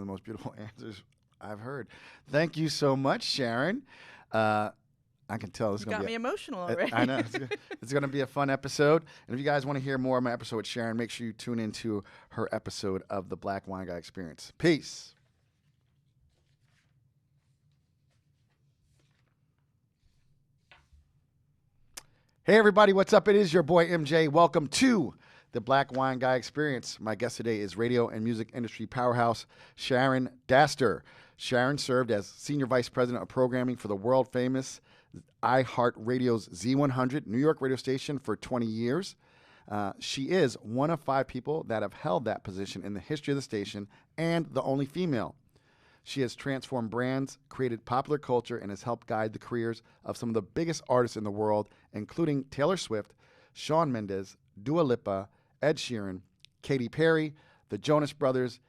of the most beautiful answers I've heard. Thank you so much, Sharon. I can tell this is going to be got me emotional already. I know. It's going to be a fun episode. And if you guys want to hear more of my episode with Sharon, make sure you tune into her episode of the Black Wine Guy Experience. Peace. Hey, everybody. What's up? It is your boy, MJ. Welcome to the Black Wine Guy Experience. My guest today is radio and music industry powerhouse Sharon Dastur. Sharon served as Senior Vice President of Programming for the world-famous iHeartRadio's Z100 New York radio station for 20 years. She is one of 5 people that have held that position in the history of the station and the only female. She has transformed brands, created popular culture, and has helped guide the careers of some of the biggest artists in the world, including Taylor Swift, Shawn Mendes, Dua Lipa, Ed Sheeran, Katy Perry, the Jonas Brothers,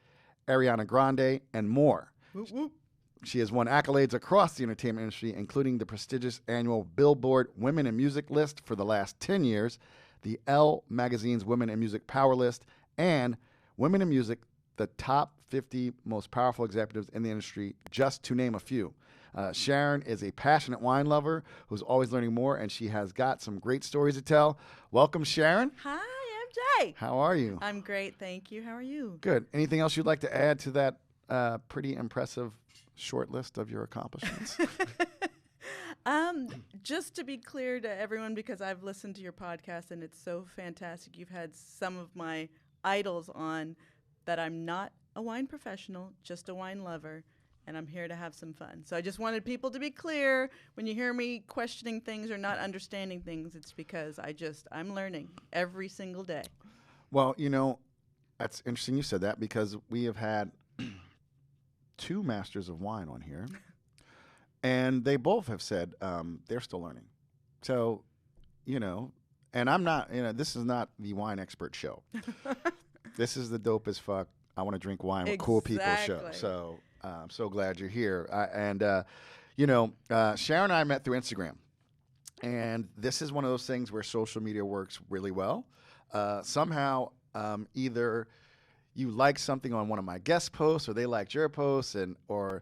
Ariana Grande, and more. Whoop, whoop. She has won accolades across the entertainment industry, including the prestigious annual Billboard Women in Music list for the last 10 years, the Elle magazine's Women in Music Power List, and Women in Music, the top 50 most powerful executives in the industry, just to name a few. Sharon is a passionate wine lover who's always learning more, and she has got some great stories to tell. Welcome, Sharon. Hi, MJ. How are you? I'm great, thank you. How are you? Good. Anything else you'd like to add to that pretty impressive short list of your accomplishments? Just to be clear to everyone, because I've listened to your podcast and it's so fantastic. You've had some of my idols on, that I'm not a wine professional, just a wine lover, and I'm here to have some fun. So I just wanted people to be clear. When you hear me questioning things or not understanding things, it's because I'm learning every single day. Well, you know, that's interesting you said that, because we have had 2 masters of wine on here, and they both have said they're still learning. So, you know, and I'm not, this is not the wine expert show. This is the dope as fuck, I want to drink wine with cool people show. So I'm so glad you're here. Sharon and I met through Instagram, and this is one of those things where social media works really well. Somehow, either you like something on one of my guest posts, or they liked your posts, and I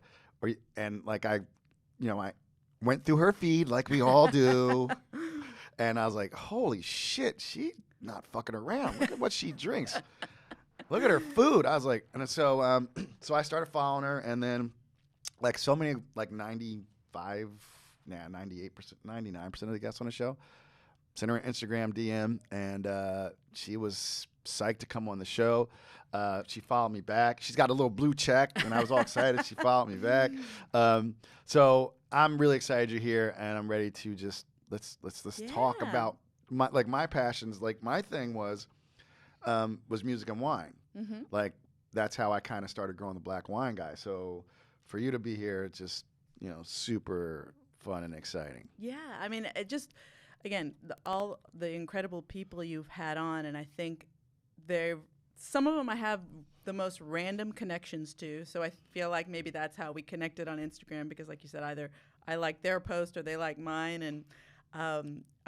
went through her feed like we all do, and I was like, holy shit, she not fucking around. Look at what she drinks. Look at her food. I was like, and so I started following her, and then like so many, like 98%, 99% of the guests on the show, sent her an Instagram DM, and she was psyched to come on the show. She followed me back. She's got a little blue check, and I was all excited. She followed me back. So I'm really excited you're here, and I'm ready to just let's talk about my passions. Like my thing was music and wine. Mm-hmm. Like that's how I kind of started growing the Black Wine Guy. So for you to be here, it's just super fun and exciting. Yeah, I mean, it just again all the incredible people you've had on, and I think some of them I have the most random connections to. So I feel like maybe that's how we connected on Instagram, because like you said, either I like their post or they like mine. And I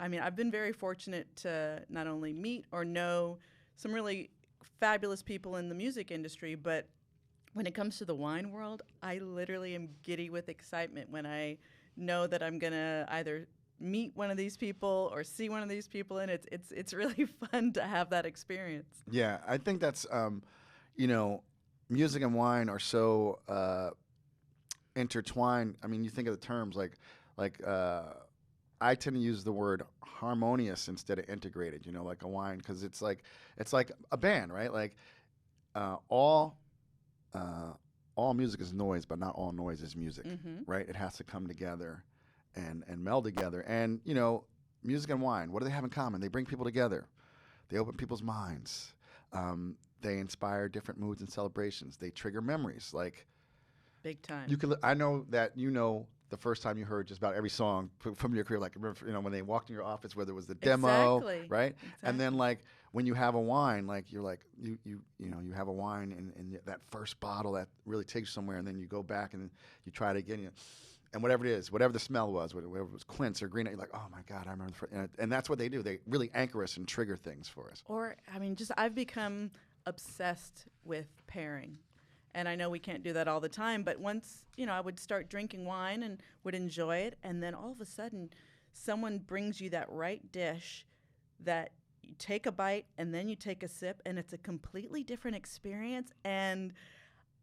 mean, I've been very fortunate to not only meet or know some really fabulous people in the music industry, but when it comes to the wine world, I literally am giddy with excitement when I know that I'm gonna either meet one of these people or see one of these people, and it's really fun to have that experience. Yeah, I think that's music and wine are so intertwined. I mean, you think of the terms like I tend to use the word harmonious instead of integrated, like a wine, because it's like a band, right? Like all music is noise, but not all noise is music, right? It has to come together and meld together. And, music and wine, what do they have in common? They bring people together. They open people's minds. They inspire different moods and celebrations. They trigger memories. Like, big time. I know that the first time you heard just about every song from your career, like remember, when they walked in your office, whether it was the demo, right? Exactly. And then like when you have a wine, like you're like you have a wine and that first bottle that really takes you somewhere, and then you go back and you try it again, and whatever it is, whatever the smell was, whatever it was quince or green, you're like, oh my God, I remember. And that's what they do. They really anchor us and trigger things for us. Or I mean, I've become obsessed with pairing. And I know we can't do that all the time, but once, I would start drinking wine and would enjoy it, and then all of a sudden someone brings you that right dish that you take a bite and then you take a sip, and it's a completely different experience. And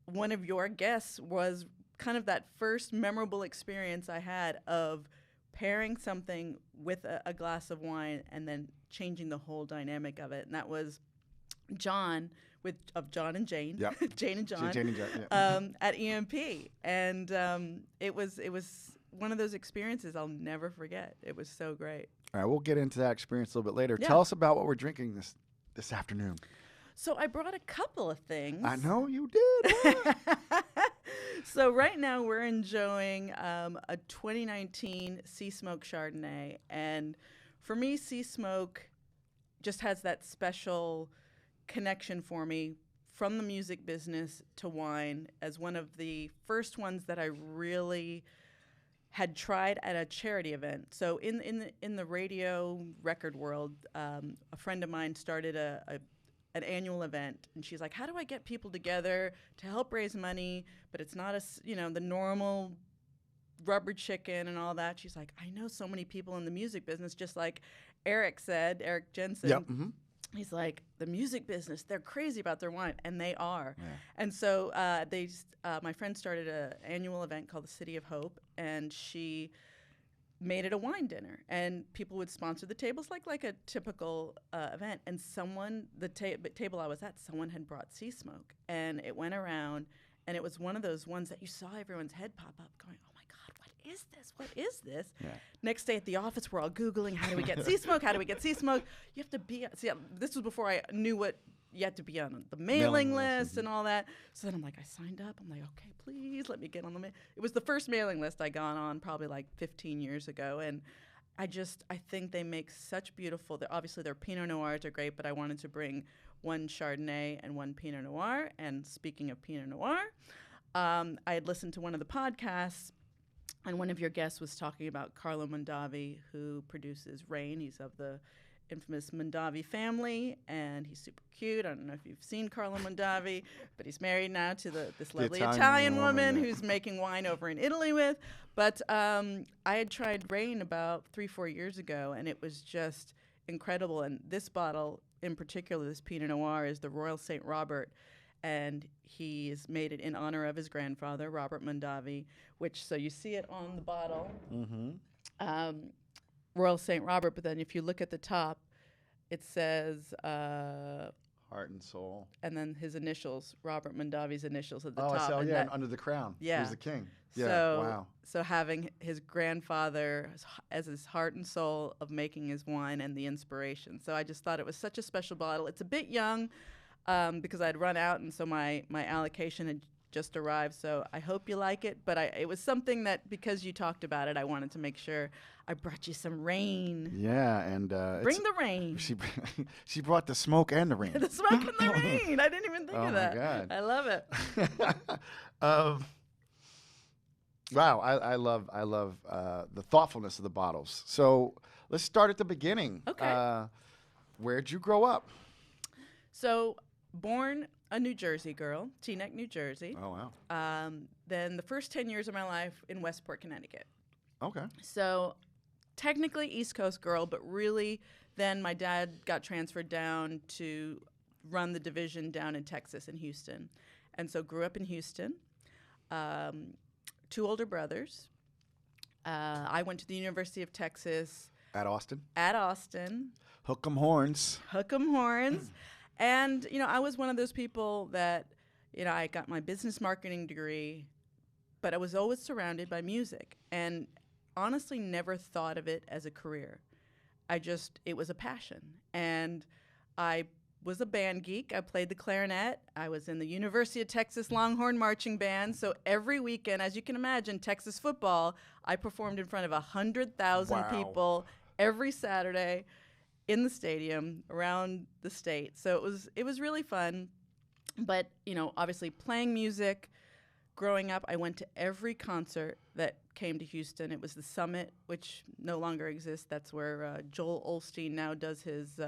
one of your guests was kind of that first memorable experience I had of pairing something with a glass of wine and then changing the whole dynamic of it. And that was John of John and Jane, Yep. Jane and John, Jane and John, yeah. at EMP. And it was one of those experiences I'll never forget. It was so great. All right, we'll get into that experience a little bit later. Yeah. Tell us about what we're drinking this afternoon. So I brought a couple of things. I know you did. So right now we're enjoying a 2019 Sea Smoke Chardonnay. And for me, Sea Smoke just has that special connection for me from the music business to wine as one of the first ones that I really had tried at a charity event. So in the radio record world, a friend of mine started an annual event, and she's like, how do I get people together to help raise money, but it's not the normal rubber chicken and all that. She's like, I know so many people in the music business, just like Eric Jensen. Yep. Mm-hmm. He's like, the music business, they're crazy about their wine, and they are. Yeah. And so my friend started an annual event called the City of Hope, and she made it a wine dinner, and people would sponsor the tables like a typical event. And the table I was at, someone had brought Sea Smoke, and it went around, and it was one of those ones that you saw everyone's head pop up going, oh my God, what is this? What is this? Yeah. Next day at the office, we're all Googling, how do we get Sea Smoke? How do we get Sea Smoke? You have to be, this was before I knew what you had to be on the mailing list and all that. So then I'm like, I signed up. I'm like, okay, please let me get on the It was the first mailing list I got on probably like 15 years ago. And I think they make such beautiful, obviously their Pinot Noirs are great, but I wanted to bring one Chardonnay and one Pinot Noir. And speaking of Pinot Noir, I had listened to one of the podcasts, and one of your guests was talking about Carlo Mondavi, who produces Raen. He's of the infamous Mondavi family, and he's super cute. I don't know if you've seen Carlo Mondavi, but he's married now to this lovely Italian woman who's making wine over in Italy with. But I had tried Raen about 3-4 years ago, and it was just incredible. And this bottle in particular, this Pinot Noir, is the Royal St. Robert, and he's made it in honor of his grandfather, Robert Mondavi, so you see it on the bottle. Mm-hmm. Royal St. Robert, but then if you look at the top, it says Heart and Soul, and then his initials, Robert Mondavi's initials at the top. Oh, I saw, and under the crown. Yeah, he's the king. Yeah, wow. So having his grandfather as his heart and soul of making his wine and the inspiration. So I just thought it was such a special bottle. It's a bit young because I'd run out, and so my allocation had just arrived. So I hope you like it. But it was something that, because you talked about it, I wanted to make sure I brought you some Raen. Yeah, and bring the Raen. She brought the smoke and the Raen. The smoke and the Raen. I didn't even think of that. Oh my God. I love it. Wow, I love the thoughtfulness of the bottles. So let's start at the beginning. Okay. Where'd you grow up? So born a New Jersey girl, Teaneck, New Jersey. Oh, wow. Then the first 10 years of my life in Westport, Connecticut. Okay. So technically East Coast girl, but really then my dad got transferred down to run the division down in Texas, in Houston. And so grew up in Houston. 2 older brothers. I went to the University of Texas. At Austin? At Austin. Hook 'em horns. Hook 'em horns. And, I was one of those people that, I got my business marketing degree, but I was always surrounded by music and honestly never thought of it as a career. It was a passion. And I was a band geek. I played the clarinet. I was in the University of Texas Longhorn Marching Band. So every weekend, as you can imagine, Texas football, I performed in front of 100,000 people every Saturday in the stadium around the state. So it was really fun. But, obviously playing music, growing up, I went to every concert that came to Houston. It was the Summit, which no longer exists. That's where Joel Osteen now does his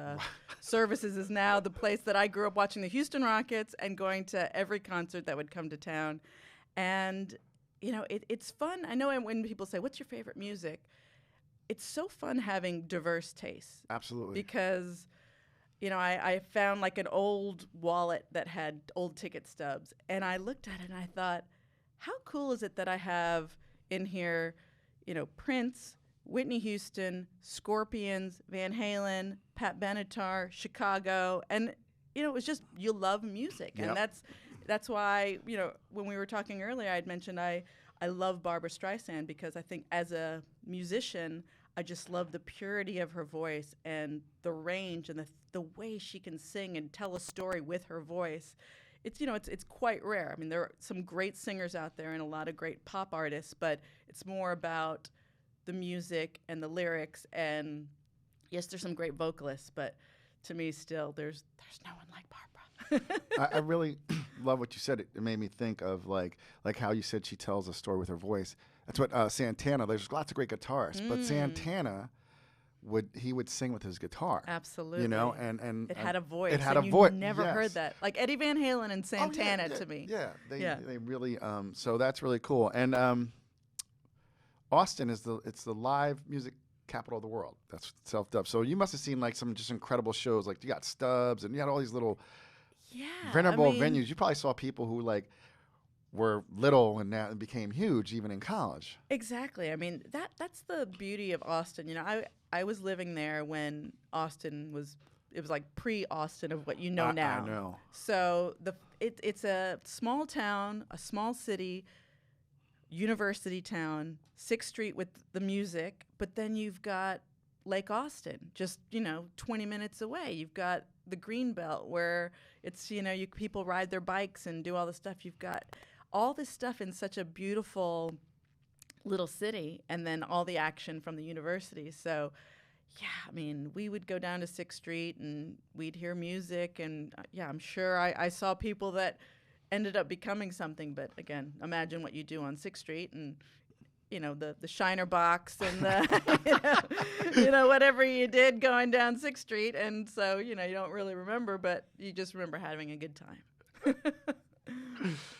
services, is now the place that I grew up watching the Houston Rockets and going to every concert that would come to town. And, you know, it's fun. I know when people say, what's your favorite music? It's so fun having diverse tastes. Absolutely. Because, you know, I found like an old wallet that had old ticket stubs. And I looked at it and I thought, how cool is it that I have in here, you know, Prince, Whitney Houston, Scorpions, Van Halen, Pat Benatar, Chicago. And, you know, it was just, you love music. Yep. And that's why, you know, when we were talking earlier, I had mentioned I love Barbra Streisand because I think as a musician, I just love the purity of her voice and the range and the way she can sing and tell a story with her voice. It's, you know, it's quite rare. I mean, there are some great singers out there and a lot of great pop artists, but it's more about the music and the lyrics. And yes, there's some great vocalists, but to me, still, there's no one like Barbra. I really love what you said. It made me think of like how you said she tells a story with her voice. That's what Santana. There's lots of great guitarists, but Santana would sing with his guitar. Absolutely. You know, and it had a voice. It had a you voice. Never heard that. Like Eddie Van Halen and Santana to me. Yeah, they really. So that's really cool. And Austin is the live music capital of the world. That's self-dubbed. So you must have seen like some just incredible shows. Like you got Stubbs and you had all these little venerable venues. You probably saw people who like were little and now became huge even in college. Exactly. I mean, that's the beauty of Austin. You know, I was living there when Austin was, it was like pre-Austin of what you know now. I know. So it's a small town, a small city, university town, 6th Street with the music, but then you've got Lake Austin, just, you know, 20 minutes away. You've got the Greenbelt where it's, you know, people ride their bikes and do all the stuff. You've got all this stuff in such a beautiful little city, and then all the action from the university. So, yeah, I mean, we would go down to 6th Street and we'd hear music, and yeah, I'm sure I saw people that ended up becoming something. But again, imagine what you do on 6th Street and, you know, the Shiner box and the, you know, whatever you did going down 6th Street. And so, you know, you don't really remember, but you just remember having a good time.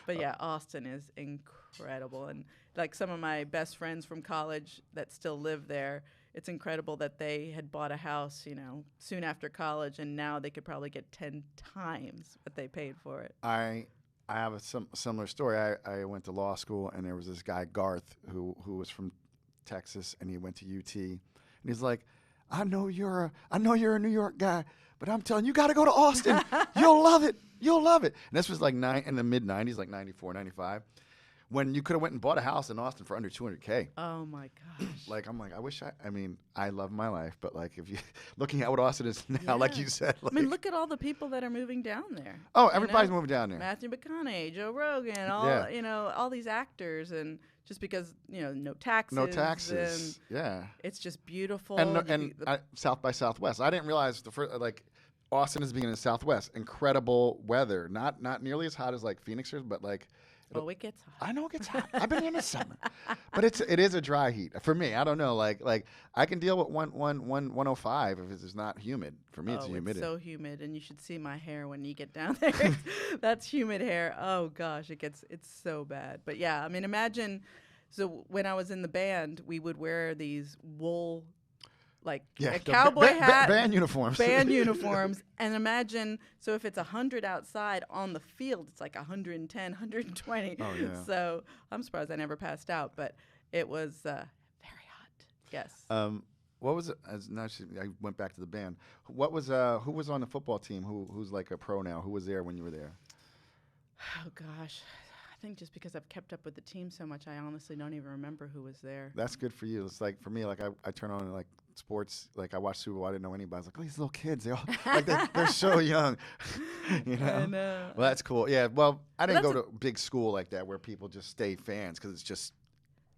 But yeah, Austin is incredible. And like some of my best friends from college that still live there, it's incredible that they had bought a house, you know, soon after college, and now they could probably get 10 times what they paid for it. I have a similar story. I went to law school, and there was this guy, Garth, who was from Texas, and he went to UT. And he's like, I know you're a New York guy, but I'm telling you, you got to go to Austin. You'll love it. You'll love it. And this was like in the mid-'90s, like 94, 95, when you could have went and bought a house in Austin for under $200K. Oh, my gosh. Like, I'm like, I mean, I love my life, but like if you looking at what Austin is now, like you said. Like, I mean, look at all the people that are moving down there. Oh, everybody's moving down there. Matthew McConaughey, Joe Rogan, you know, all these actors, and just because, you know, no taxes. No taxes. Yeah. It's just beautiful. And South by Southwest. I didn't realize Austin is being in the Southwest. Incredible weather. Not nearly as hot as like Phoenix is, but like. Oh, it gets hot. I know it gets hot. I've been here in the summer, but it is a dry heat for me. I don't know. Like I can deal with 105 if it's not humid. For me, it's humid. It's so humid, and you should see my hair when you get down there. That's humid hair. Oh gosh, it's so bad. But yeah, I mean, imagine. So when I was in the band, we would wear these wool. Like a cowboy hat, band uniforms, and imagine. So if it's 100 outside on the field, it's like 110, 120. Oh yeah. So I'm surprised I never passed out, but it was very hot. Yes. What was it? I went back to the band. What was who was on the football team? Who's like a pro now? Who was there when you were there? Oh gosh. I think just because I've kept up with the team so much, I honestly don't even remember who was there. That's good for you. It's like for me, like I turn on like sports, like I watch Super Bowl. I didn't know anybody. I was like, oh, these little kids, they all like they're so young, you know. I know. Well, that's cool. Yeah. Well, I didn't go to a big school like that where people just stay fans because it's just,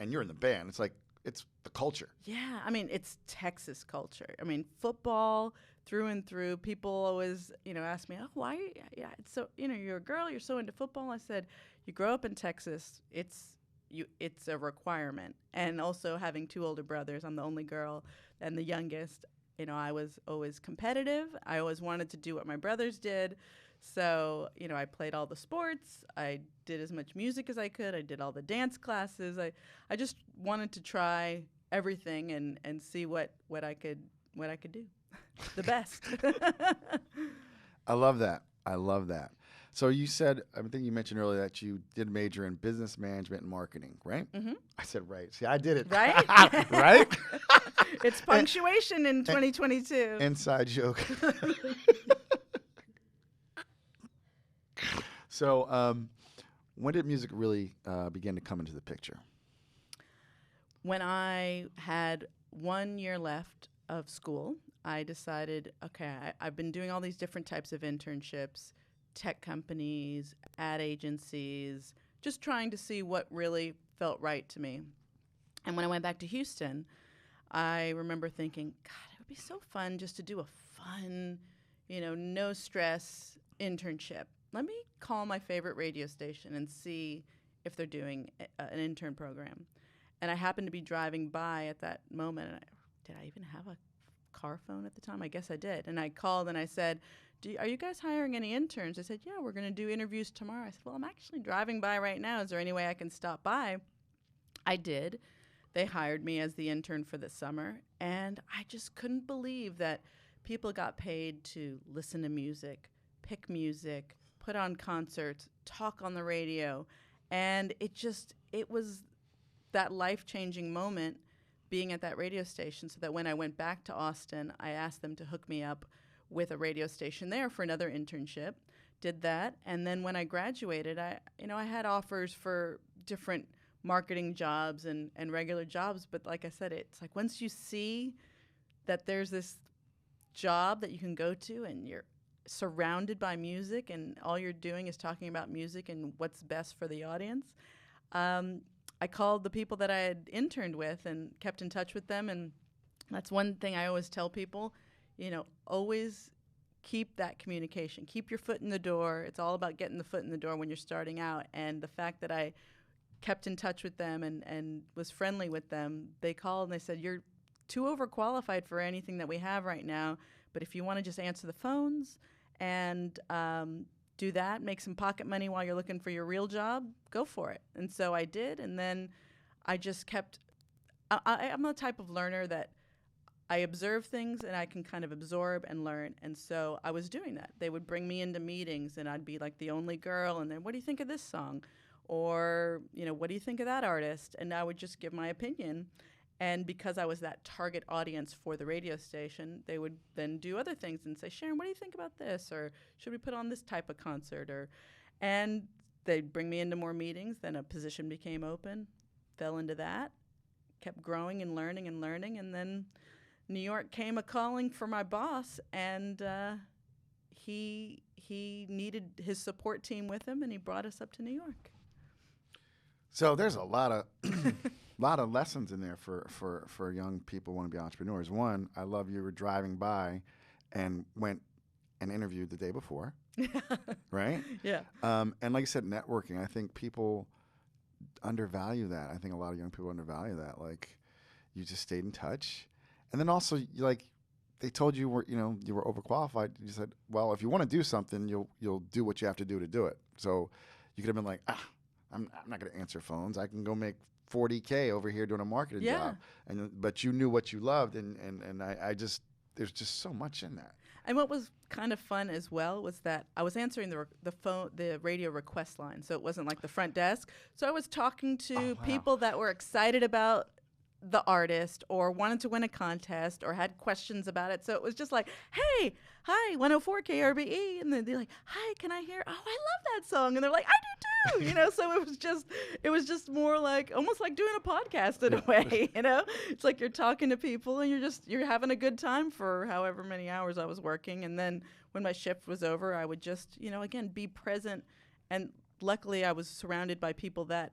and you're in the band. It's like it's the culture. Yeah, I mean it's Texas culture. I mean football through and through. People always, you know, ask me, oh, why? It's so, you know, you're a girl, you're so into football. I said, you grow up in Texas. It's it's a requirement. And also having 2 older brothers, I'm the only girl and the youngest. You know, I was always competitive. I always wanted to do what my brothers did. So, you know, I played all the sports. I did as much music as I could. I did all the dance classes. I just wanted to try everything and see what I could do the best. I love that. I love that. So you said, I think you mentioned earlier that you did major in business management and marketing, right? Mm-hmm. I said right. See, I did it. Right? Right? It's punctuation in 2022. Inside joke. So when did music really begin to come into the picture? When I had 1 year left of school, I decided, okay, I've been doing all these different types of internships, tech companies, ad agencies, just trying to see what really felt right to me. And when I went back to Houston, I remember thinking, God, it would be so fun just to do a fun, you know, no stress internship. Let me call my favorite radio station and see if they're doing an intern program. And I happened to be driving by at that moment, and did I even have a car phone at the time? I guess I did. And I called and I said, are you guys hiring any interns? They said, yeah, we're going to do interviews tomorrow. I said, well, I'm actually driving by right now. Is there any way I can stop by? I did. They hired me as the intern for the summer, and I just couldn't believe that people got paid to listen to music, pick music, put on concerts, talk on the radio, and it was that life-changing moment being at that radio station, so that when I went back to Austin, I asked them to hook me up with a radio station there for another internship, did that, and then when I graduated, I had offers for different marketing jobs and regular jobs, but like I said, it's like once you see that there's this job that you can go to and you're surrounded by music and all you're doing is talking about music and what's best for the audience, I called the people that I had interned with and kept in touch with them, and that's one thing I always tell people, you know, always keep that communication, keep your foot in the door. It's all about getting the foot in the door when you're starting out, and the fact that I kept in touch with them and was friendly with them, they called and they said, you're too overqualified for anything that we have right now, but if you want to just answer the phones and do that, make some pocket money while you're looking for your real job, go for it. And so I did, and then I just kept, I'm the type of learner that I observe things and I can kind of absorb and learn, and so I was doing that. They would bring me into meetings and I'd be like the only girl, and then what do you think of this song? Or, you know, what do you think of that artist? And I would just give my opinion. And because I was that target audience for the radio station, they would then do other things and say, Sharon, what do you think about this? Or should we put on this type of concert? And they'd bring me into more meetings. Then a position became open, fell into that, kept growing and learning. And then New York came a calling for my boss, and he needed his support team with him, and he brought us up to New York. So there's a lot of lot of lessons in there for young people who want to be entrepreneurs. One, I love you were driving by and went and interviewed the day before, right? Yeah. And like you said, networking. I think people undervalue that. I think a lot of young people undervalue that. Like, you just stayed in touch, and then also they told you you were overqualified. You said, well, if you want to do something, you'll do what you have to do it. So you could have been like, I'm not going to answer phones. I can go make $40K over here doing a marketing job. But you knew what you loved, and I just, there's just so much in that. And what was kind of fun as well was that I was answering the radio request line, so it wasn't like the front desk. So I was talking to people that were excited about the artist or wanted to win a contest or had questions about it. So it was just like, hey, hi, 104 KRBE. And then they're like, hi, can I hear? Oh, I love that song. And they're like, I do too. So it was just more like, almost like doing a podcast in a way, It's like you're talking to people and you're having a good time for however many hours I was working. And then when my shift was over, I would just, again, be present. And luckily I was surrounded by people that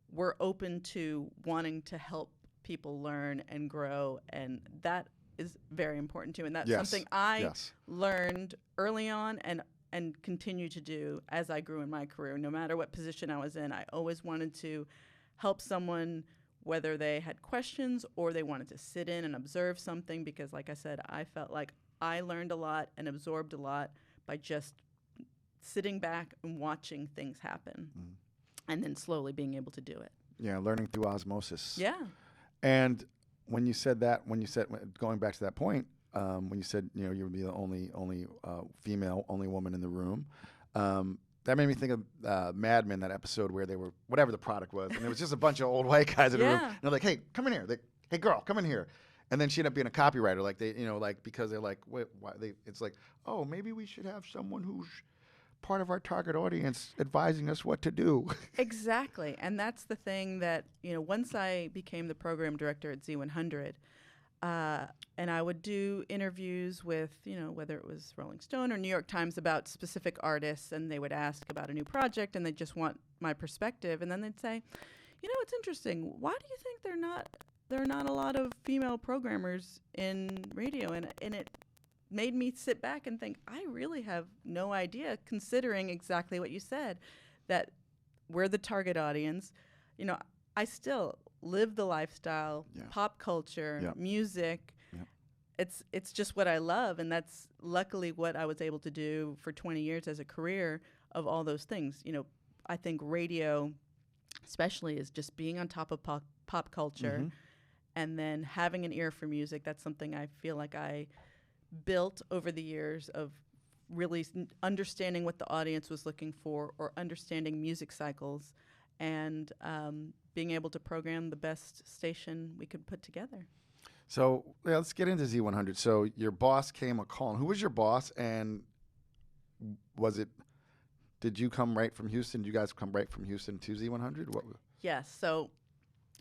were open to wanting to help people learn and grow, and that is very important too, and that's something I learned early on and continue to do as I grew in my career. No matter what position I was in, I always wanted to help someone, whether they had questions or they wanted to sit in and observe something, because like I said, I felt like I learned a lot and absorbed a lot by just sitting back and watching things happen and then slowly being able to do it. Yeah, learning through osmosis. Yeah. And when you said that, going back to that point, when you said, you would be the only female, only woman in the room, that made me think of Mad Men, that episode where they were, whatever the product was, and it was just a bunch of old white guys in the room. And they're like, hey, come in here. Hey, girl, come in here. And then she ended up being a copywriter, like they, because they're like, wait, why? It's like, oh, maybe we should have someone who's part of our target audience advising us what to do. Exactly. And that's the thing that, once I became the program director at Z100, and I would do interviews with, whether it was Rolling Stone or New York Times about specific artists, and they would ask about a new project, and they just want my perspective. And then they'd say, it's interesting. Why do you think there are not a lot of female programmers in radio? And it made me sit back and think, I really have no idea, considering exactly what you said, that we're the target audience. I still live the lifestyle, pop culture, music. It's just what I love, and that's luckily what I was able to do for 20 years as a career of all those things. I think radio especially is just being on top of pop culture and then having an ear for music. That's something I feel like I built over the years of really understanding what the audience was looking for, or understanding music cycles, and being able to program the best station we could put together. So let's get into Z100. So your boss came a calling. Who was your boss, and did you come right from Houston? Did you guys come right from Houston to Z100? Yes. So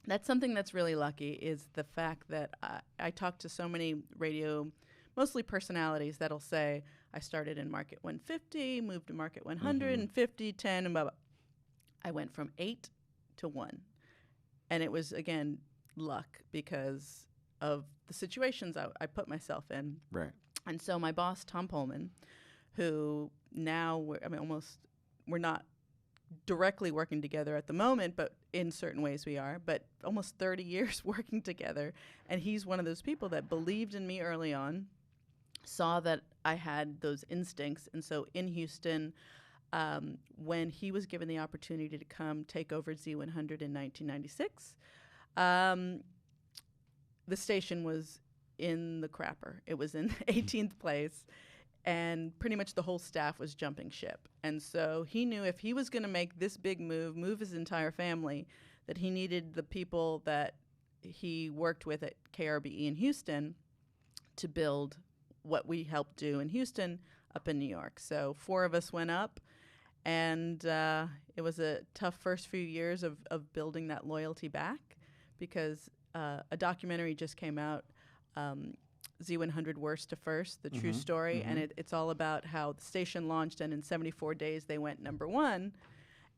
that's something that's really lucky, is the fact that I talk to so many radio, mostly personalities, that'll say, I started in Market 150, moved to Market 100, and 50, 10, and blah, blah. I went from 8 to 1. And it was, again, luck because of the situations I put myself in. Right. And so my boss, Tom Pullman, who now, we're not directly working together at the moment, but in certain ways we are, but almost 30 years working together. And he's one of those people that believed in me early on, saw that I had those instincts. And so in Houston, when he was given the opportunity to come take over Z100 in 1996, the station was in the crapper. It was in 18th place, and pretty much the whole staff was jumping ship. And so he knew if he was going to make this big move his entire family, that he needed the people that he worked with at KRBE in Houston to build what we helped do in Houston up in New York. So 4 of us went up, and it was a tough first few years of building that loyalty back, because a documentary just came out, Z100 Worst to First, the true story, and it's all about how the station launched, and in 74 days they went #1.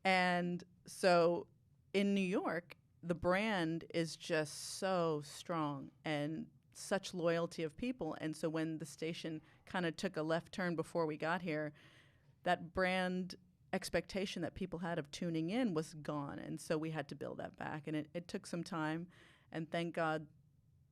And so in New York, the brand is just so strong and such loyalty of people. And so when the station kind of took a left turn before we got here, that brand expectation that people had of tuning in was gone. And so we had to build that back. And it took some time. And thank God,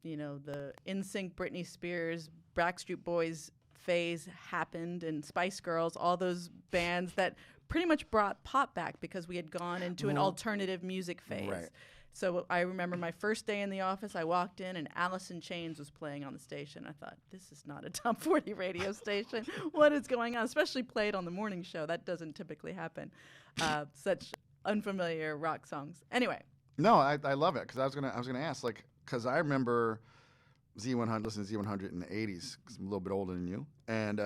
the NSYNC, Britney Spears, Backstreet Boys phase happened, and Spice Girls, all those bands that pretty much brought pop back, because we had gone into an alternative music phase. Right. So I remember my first day in the office, I walked in and Alice in Chains was playing on the station. I thought, this is not a top 40 radio station. What is going on? Especially played on the morning show. That doesn't typically happen. Such unfamiliar rock songs. Anyway. No, I love it, because I was gonna ask, because I remember Z100, listening to Z100 in the 80s, because I'm a little bit older than you, and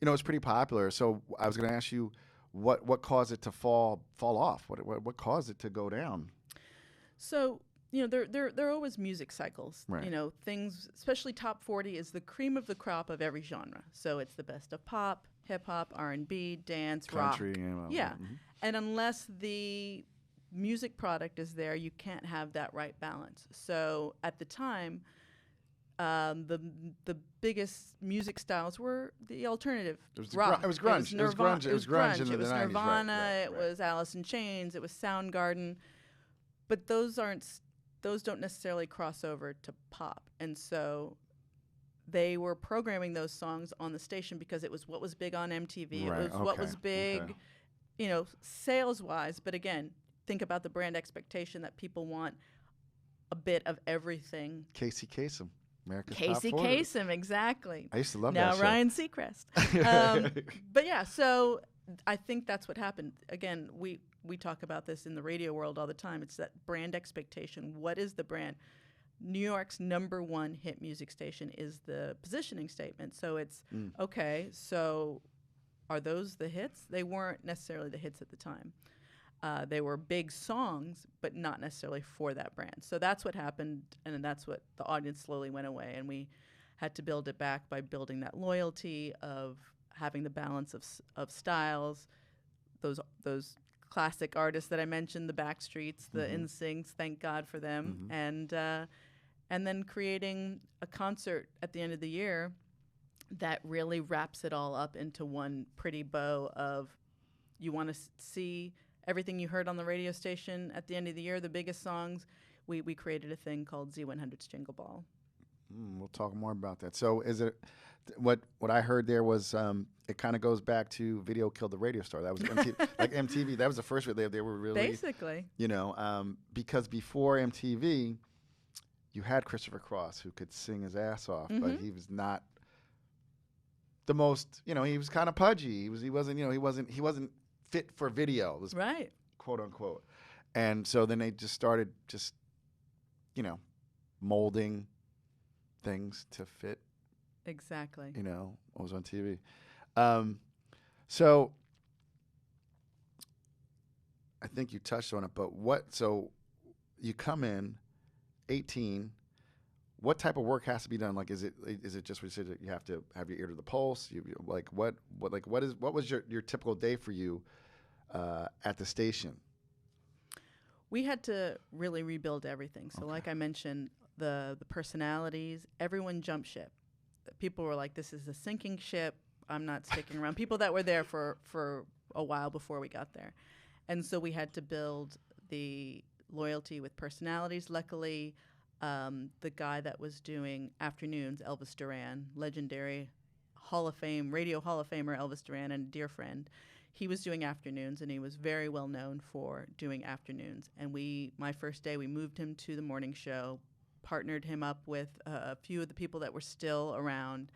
it was pretty popular. So I was gonna ask you, what caused it to fall off? What caused it to go down? So, there are always music cycles. Right. Things, especially top 40 is the cream of the crop of every genre. So it's the best of pop, hip hop, R&B, dance, country, rock. Yeah. And unless the music product is there, you can't have that right balance. So at the time, the biggest music styles were the alternative rock. It was grunge. It was grunge in the 90s. Nirvana. Right, it was Alice in Chains. It was Soundgarden. but those don't necessarily cross over to pop. And so they were programming those songs on the station because it was what was big on MTV. Right, It was what okay, was big, okay. you know, sales-wise. But again, think about the brand expectation that people want a bit of everything. Casey Kasem, America's Top Casey 40. Kasem, exactly. I used to love now that show. Ryan Seacrest. But yeah, so I think that's what happened. Again, we talk about this in the radio world all the time. It's that brand expectation. What is the brand? New York's #1 hit music station is the positioning statement. So it's, okay, so are those the hits? They weren't necessarily the hits at the time. They were big songs, but not necessarily for that brand. So that's what happened, and that's what the audience slowly went away. And we had to build it back by building that loyalty of having the balance of styles, those classic artists that I mentioned, the Backstreets, the NSYNCs, thank God for them, and then creating a concert at the end of the year that really wraps it all up into one pretty bow of you want to see everything you heard on the radio station at the end of the year, the biggest songs. We created a thing called Z100's Jingle Ball. We'll talk more about that. So is it what I heard there was it kind of goes back to Video Killed the Radio Star. That was MTV, like MTV. That was the first they were really basically, you know, because before MTV, you had Christopher Cross who could sing his ass off, but he was not the most. You know, he was kind of pudgy. He wasn't fit for video. It was right, quote unquote. And so then they just started you know, molding things to fit. Exactly. You know, what was on TV. So I think you touched on it, but so you come in 18, what type of work has to be done? Like, is it just what you said, that you have to have your ear to the pulse? What was your typical day for you at the station? We had to really rebuild everything. So like I mentioned, the personalities, everyone jumped ship. People were like, this is a sinking ship. I'm not sticking around. People that were there for a while before we got there. And so we had to build the loyalty with personalities. Luckily, the guy that was doing afternoons, Elvis Duran, legendary Hall of Fame, radio Hall of Famer Elvis Duran, and a dear friend, he was doing afternoons, and he was very well known for doing afternoons. And my first day, we moved him to the morning show, partnered him up with a few of the people that were still around,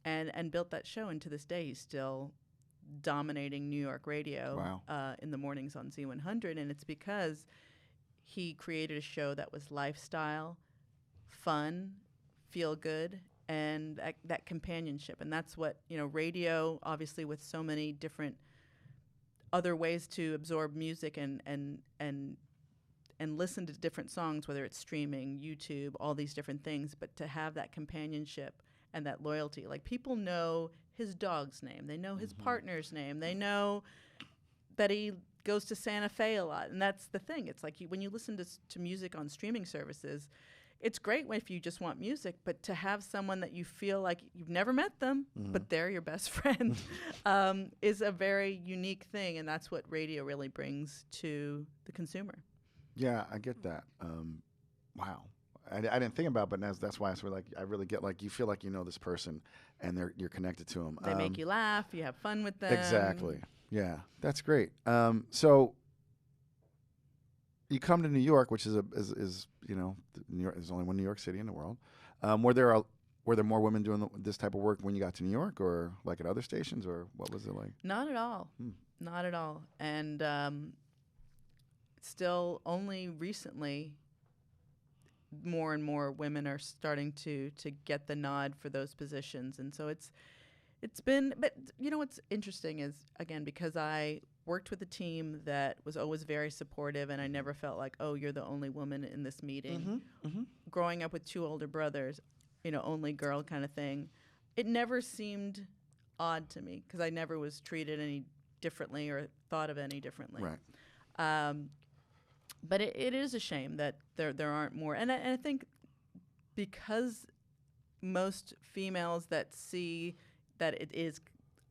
and built that show. And to this day, he's still dominating New York radio. Wow. In the mornings on Z100. And it's because he created a show that was lifestyle, fun, feel good, and that companionship. And that's what, you know, radio, obviously, with so many different other ways to absorb music and listen to different songs, whether it's streaming, YouTube, all these different things, but to have that companionship and that loyalty. Like, people know his dog's name. They know his partner's name. They know that he goes to Santa Fe a lot. And that's the thing. It's like when you listen to music on streaming services, it's great if you just want music, but to have someone that you feel like you've never met them, but they're your best friend, is a very unique thing. And that's what radio really brings to the consumer. Yeah, I get that. Wow. I didn't think about it, but that's why I really get, like, you feel like you know this person and you're connected to them. They make you laugh. You have fun with them. Exactly. Yeah, that's great. So you come to New York, which is you know, New York. There's only one New York City in the world. Were there more women doing this type of work when you got to New York, or like at other stations, or what was it like? Not at all. Not at all. And still, only recently, more and more women are starting to get the nod for those positions. And so it's been, but you know what's interesting is, again, because I worked with a team that was always very supportive, and I never felt like, oh, you're the only woman in this meeting. Growing up with two older brothers, you know, only girl kind of thing, it never seemed odd to me because I never was treated any differently or thought of any differently. Right. But it is a shame that there aren't more. And I think because most females that see that it is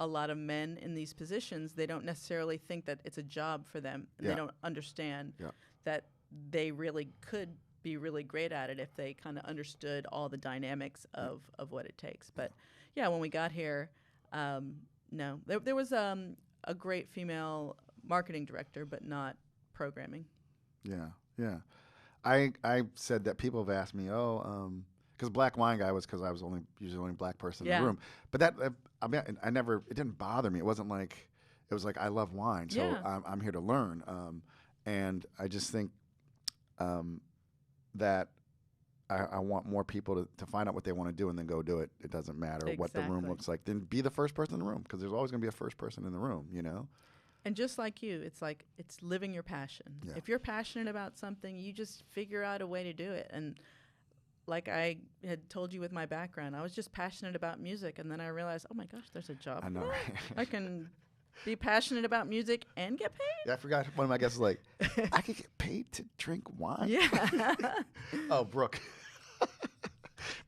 a lot of men in these positions, they don't necessarily think that it's a job for them. And they don't understand that they really could be really great at it if they kind of understood all the dynamics of what it takes. But yeah, when we got here, no, there was a great female marketing director, but not programming. Yeah, yeah. I said that people have asked me, because Black Wine Guy was because I was usually the only black person in the room. But that I mean, it didn't bother me. It wasn't like it was like I love wine, so I'm here to learn. And I just think that I want more people to find out what they want to do and then go do it. It doesn't matter what the room looks like. Then be the first person in the room, because there's always going to be a first person in the room, you know? And just like you, it's like it's living your passion. Yeah. If you're passionate about something, you just figure out a way to do it. And like I had told you with my background, I was just passionate about music. And then I realized, oh, my gosh, there's a job. I know, right? I can be passionate about music and get paid. Yeah, I forgot one of my guests was like, I could get paid to drink wine? Yeah. Oh, Brooke.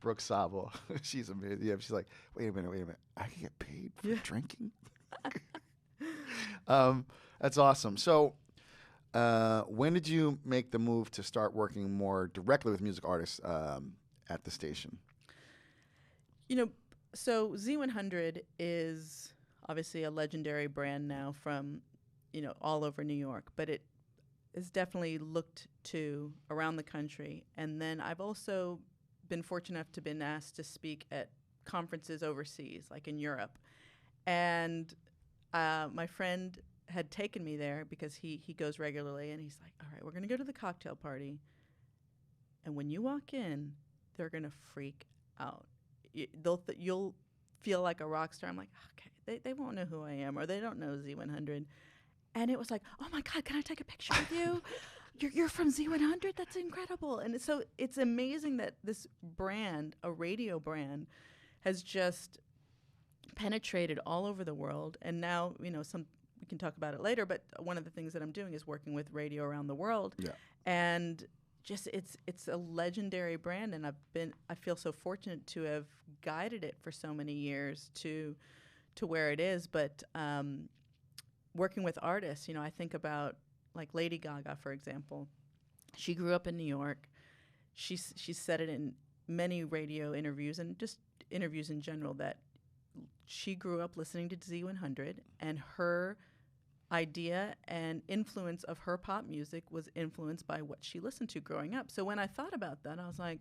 Brooke Sabo. She's amazing. Yeah, she's like, wait a minute. I can get paid for drinking? That's awesome. So when did you make the move to start working more directly with music artists at the station? You know, so Z100 is obviously a legendary brand now from, all over New York, but it is definitely looked to around the country. And then I've also been fortunate enough to been asked to speak at conferences overseas, like in Europe. And my friend had taken me there because he goes regularly, and he's like, all right, we're going to go to the cocktail party. And when you walk in, they're going to freak out. You'll feel like a rock star. I'm like, okay, they won't know who I am, or they don't know Z100. And it was like, oh my God, can I take a picture with you? You're from Z100? That's incredible. And so it's amazing that this brand, a radio brand, has just penetrated all over the world. And now, we can talk about it later, but one of the things that I'm doing is working with radio around the world. Yeah. And just it's a legendary brand, and I feel so fortunate to have guided it for so many years to where it is. But working with artists, I think about like Lady Gaga, for example. She grew up in New York. She said it in many radio interviews and just interviews in general that she grew up listening to Z100, and her idea and influence of her pop music was influenced by what she listened to growing up. So when I thought about that, I was like,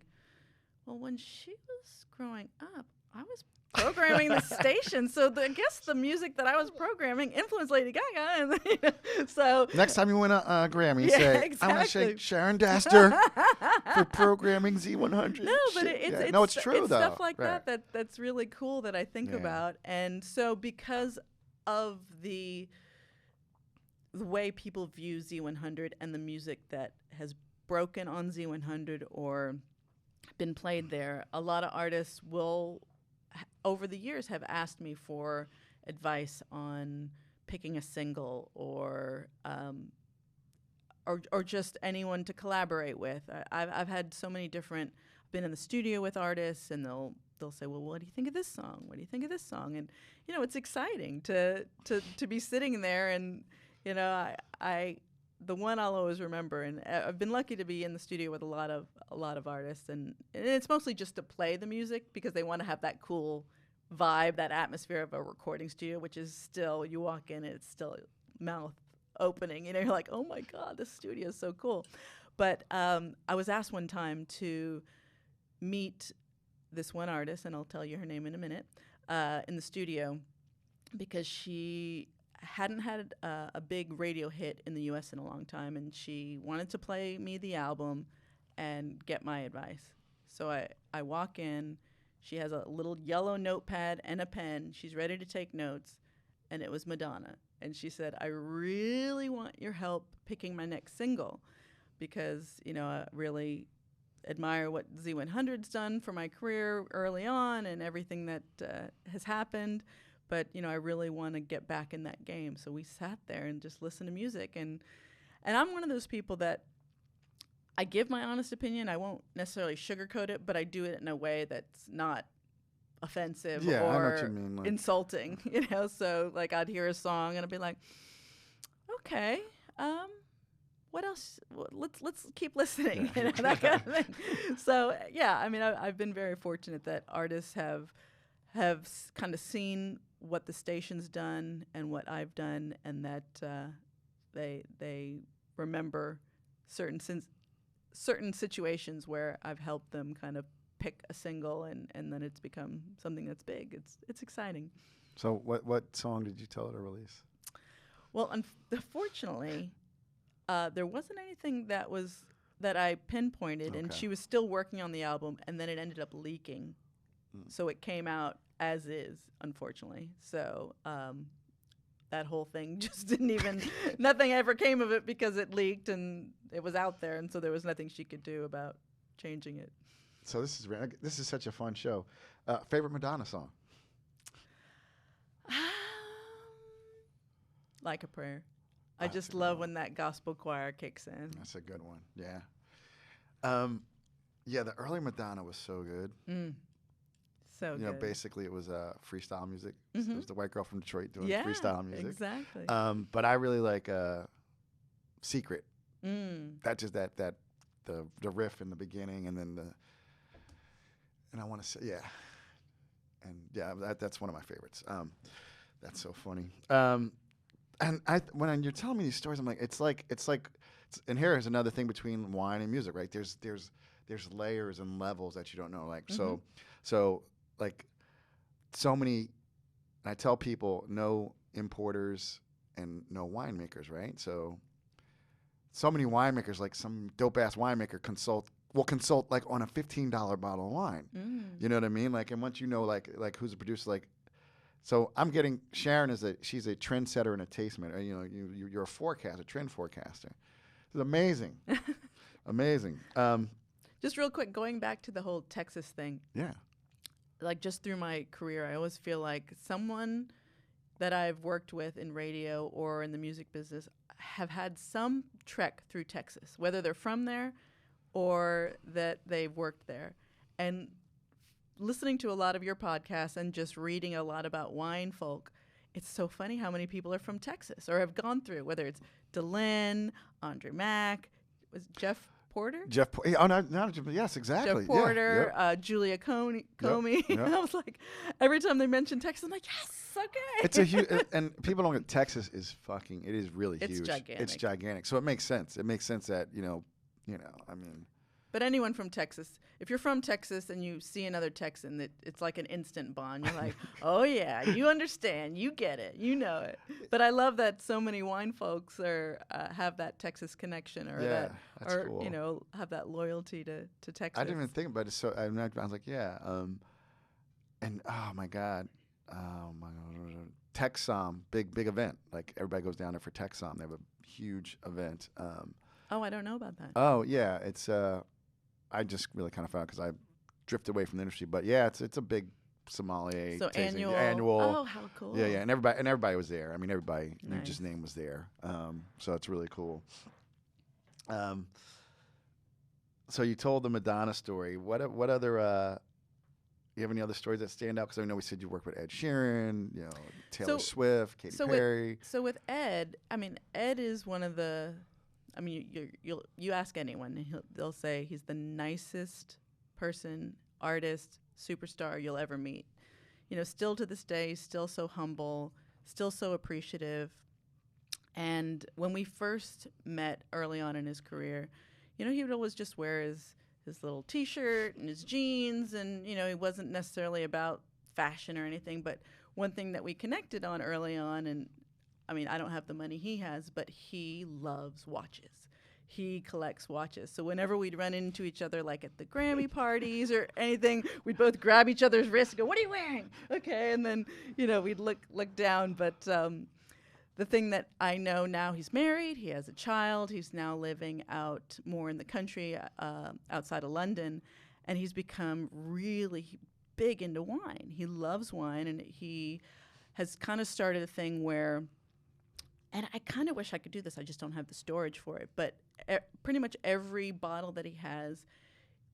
well, when she was growing up, I was programming the station. So I guess the music that I was programming influenced Lady Gaga. And so next time you win a Grammy, say, exactly. I want to say Sharon Dastur for programming Z100. No, but it's true, though. Stuff like that's really cool that I think about. And so because of the way people view Z100 and the music that has broken on Z100 or been played there, a lot of artists will, over the years, have asked me for advice on picking a single or just anyone to collaborate with. I've had so many different. I've been in the studio with artists, and they'll say, "Well, what do you think of this song? What do you think of this song?" And it's exciting to be sitting there, and the one I'll always remember, and I've been lucky to be in the studio with a lot of artists, and it's mostly just to play the music because they want to have that cool vibe, that atmosphere of a recording studio, which is still, you walk in, it's still mouth opening. You're like, oh my God, this studio is so cool. But I was asked one time to meet this one artist, and I'll tell you her name in a minute, in the studio, because she hadn't had a big radio hit in the U.S. in a long time, and she wanted to play me the album and get my advice. So I walk in. She has a little yellow notepad and a pen. She's ready to take notes, and it was Madonna. And she said, I really want your help picking my next single because, I really admire what Z100's done for my career early on and everything that has happened. But, I really want to get back in that game. So we sat there and just listened to music. And I'm one of those people that I give my honest opinion. I won't necessarily sugarcoat it, but I do it in a way that's not offensive I know or what you mean, like insulting, So, like, I'd hear a song and I'd be like, okay, what else? Let's keep listening, you know, that kind of thing. So yeah, I mean, I've been very fortunate that artists have kind of seen what the station's done and what I've done, and that they remember certain situations where I've helped them kind of pick a single, and then it's become something that's big. It's exciting. So what song did you tell her to release? Well, unfortunately, there wasn't anything that I pinpointed, and she was still working on the album, and then it ended up leaking. So it came out as is, unfortunately. So that whole thing just didn't even, nothing ever came of it because it leaked and it was out there, and so there was nothing she could do about changing it. So this is such a fun show. Favorite Madonna song? Like a Prayer. I just love when that gospel choir kicks in. That's a good one. Yeah. Yeah, the early Madonna was so good. So good. You know, basically it was freestyle music. It was the white girl from Detroit doing freestyle music. Exactly. But I really like Secret. That just the riff in the beginning, and then and I want to say that's one of my favorites. That's so funny. And when you're telling me these stories, I'm like, and here's another thing between wine and music, right? There's layers and levels that you don't know. Like so like so many. And I tell people no importers and no winemakers, right? So many winemakers, like some dope ass winemaker will consult like on a $15 bottle of wine. You know what I mean? Like, and once you know like who's a producer, like. So I'm getting Sharon she's a trendsetter and a tastemaker. You know, you're a trend forecaster. It's amazing, amazing. Just real quick, going back to the whole Texas thing. Yeah. Like just through my career, I always feel like someone that I've worked with in radio or in the music business have had some trek through Texas, whether they're from there or that they've worked there, and listening to a lot of your podcasts and just reading a lot about wine folk, it's so funny how many people are from Texas or have gone through, whether it's DeLynn, Andre Mack, was Jeff Porter? Yes, exactly. Jeff Porter, Julia Comey. Yep. And I was like, every time they mention Texas, I'm like, yes, okay. It's a huge, and people don't get Texas is it is really huge. It's gigantic. It's gigantic. So it makes sense. It makes sense that, I mean. But anyone from Texas, if you're from Texas and you see another Texan, it's like an instant bond. You're like, oh yeah, you understand, you get it, you know it. But I love that so many wine folks have that Texas connection, or cool. Have that loyalty to Texas. I didn't even think about it. So I was like, yeah, and oh my god, Texom, big event. Like everybody goes down there for Texom. They have a huge event. I don't know about that. Oh yeah, it's I just really kind of found because I drifted away from the industry, but yeah, it's a big sommelier. So tasting. annual. Oh, how cool. Yeah, and everybody was there. I mean, everybody just name was there. So it's really cool. So you told the Madonna story. What other? You have any other stories that stand out? Because I know we said you work with Ed Sheeran, Taylor Swift, Katy Perry. So with Ed, I mean, Ed is one of the. I mean, you ask anyone, and they'll say he's the nicest person, artist, superstar you'll ever meet. Still to this day, still so humble, still so appreciative. And when we first met early on in his career, he would always just wear his little T-shirt and his jeans, and he wasn't necessarily about fashion or anything. But one thing that we connected on early on, and I mean, I don't have the money he has, but he loves watches. He collects watches. So whenever we'd run into each other, like at the Grammy parties or anything, we'd both grab each other's wrists and go, "What are you wearing?" Okay, and then, we'd look down. But the thing that I know now, he's married, he has a child, he's now living out more in the country outside of London, and he's become really big into wine. He loves wine, and he has kind of started a thing where, and I kind of wish I could do this. I just don't have the storage for it. But pretty much every bottle that he has,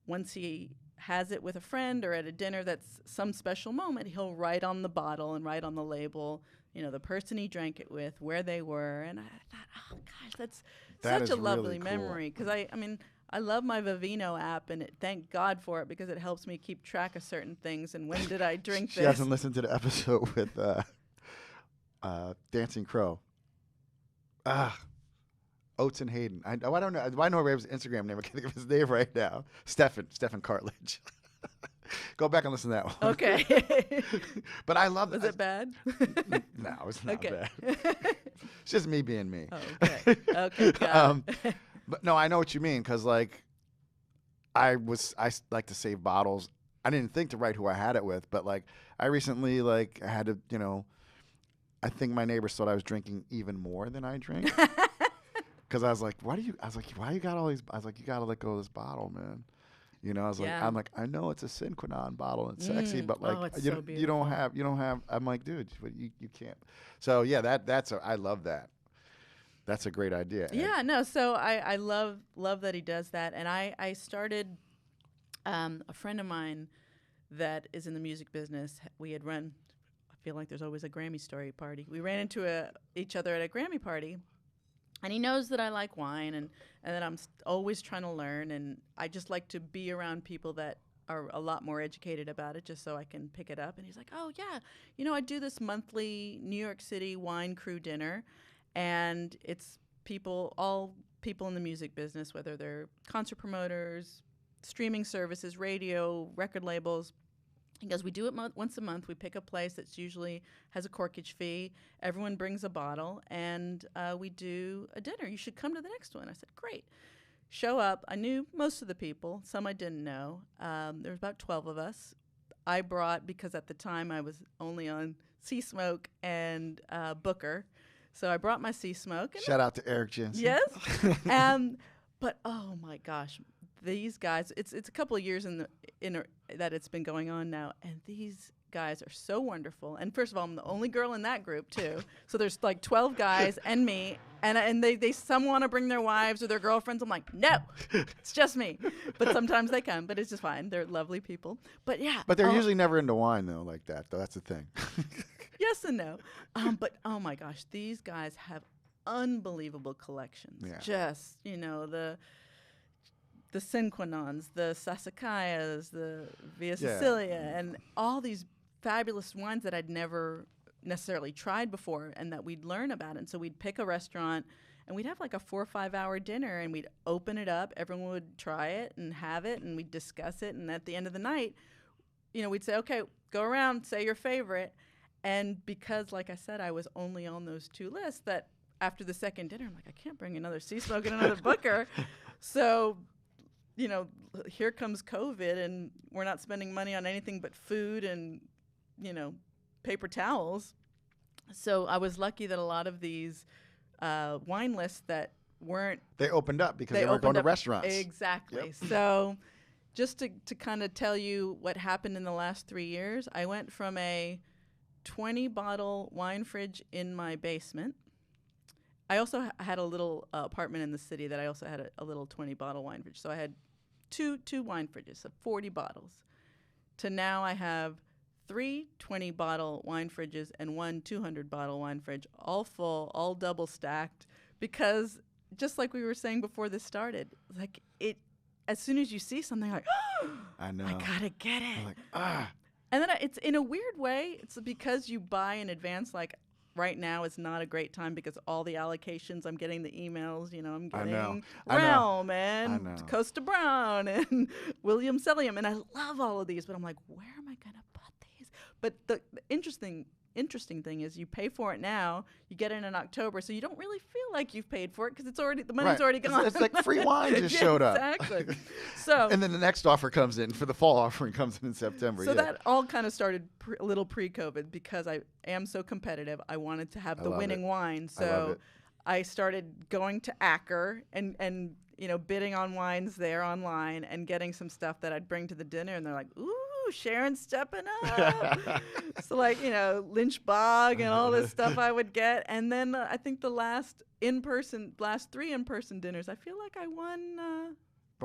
once he has it with a friend or at a dinner that's some special moment, he'll write on the bottle and write on the label, the person he drank it with, where they were. And I thought, oh, gosh, That such is a lovely really cool. memory because I mean, I love my Vivino app, and thank God for it because it helps me keep track of certain things and when did I drink She this. hasn't listened to the episode with Dancing Crow. Oates and Hayden. I don't know. I know Rave's Instagram name. I can't think of his name right now. Stefan Cartledge. Go back and listen to that one. Okay. But I love Was it bad? No, it's not Okay. bad. It's just me being me. Oh, okay. Okay. Got it. But no, I know what you mean because like I like to save bottles. I didn't think to write who I had it with, but like I recently like had to, you know, I think my neighbors thought I was drinking even more than I drink. Because I was like, why you got all these? I was like, you got to let go of this bottle, man. You know, I was like, Yeah. I'm like, I know it's a Sinquanon bottle and sexy, but Oh, like, it's you so don't have. I'm like, dude, you can't. So yeah, I love that. That's a great idea. Ed. Yeah, no. So I love that he does that, and I started a friend of mine that is in the music business. We had run. I feel like there's always a Grammy story party. We ran into each other at a Grammy party, and he knows that I like wine and that I'm always trying to learn, and I just like to be around people that are a lot more educated about it just so I can pick it up. And he's like, oh, yeah, you know, I do this monthly New York City Wine Crew dinner, and it's all people in the music business, whether they're concert promoters, streaming services, radio, record labels. He goes, we do it once a month. We pick a place that's usually has a corkage fee. Everyone brings a bottle, and we do a dinner. You should come to the next one. I said, great. Show up. I knew most of the people. Some I didn't know. There was about 12 of us. I brought, because at the time I was only on Sea Smoke and Booker, so I brought my Sea Smoke. Shout out to Eric Jensen. Yes. But oh my gosh, these guys! It's a couple of years that it's been going on now, and these guys are so wonderful. And first of all, I'm the only girl in that group too. So there's like 12 guys and me, and they some want to bring their wives or their girlfriends. I'm like, no, it's just me. But sometimes they come, but it's just fine. They're lovely people. But yeah. But they're usually never into wine though, like that. Though that's the thing. Yes and no. But oh my gosh, these guys have unbelievable collections. Yeah. Just, you know, the Sinquanons, the Sassicaiyas, the Via Sicilia, and all these fabulous wines that I'd never necessarily tried before and that we'd learn about. And so we'd pick a restaurant and we'd have like a 4 or 5 hour dinner and we'd open it up. Everyone would try it and have it and we'd discuss it. And at the end of the night, you know, we'd say, okay, go around, say your favorite. And because, like I said, I was only on those two lists, that after the second dinner, I'm like, I can't bring another Sea Smoke and another Booker. So, you know, here comes COVID, and we're not spending money on anything but food and, you know, paper towels. So I was lucky that a lot of these wine lists that weren't... They opened up because they weren't going to restaurants. Exactly. Yep. So just to kind of tell you what happened in the last 3 years, I went from a 20-bottle wine fridge in my basement. I also had a little apartment in the city that I also had a little 20-bottle wine fridge. So I had two wine fridges of 40 bottles. To now I have 3 20-bottle wine fridges and 1 200-bottle wine fridge, all full, all double stacked, because just like we were saying before this started, like as soon as you see something, like, oh, I know. I gotta get it. I'm like, And then it's in a weird way, it's because you buy in advance. Like right now is not a great time because all the allocations, I'm getting the emails, you know, I'm getting Realm and Costa Brown and William Sellium. And I love all of these, but I'm like, where am I going to put these? But the interesting thing is you pay for it now, you get it in October, so you don't really feel like you've paid for it because the money's already gone. It's like free wine just showed up. Exactly. So and then the next offer comes in for the fall offering comes in September. So that all kind of started a little pre-COVID because I am so competitive. I wanted to have the winning wine, so I started going to Acker and you know, bidding on wines there online and getting some stuff that I'd bring to the dinner, and they're like, ooh, Sharon's stepping up. So like, you know, Lynch Bog and all this stuff I would get. And then I think the last 3 in-person dinners, I feel like I won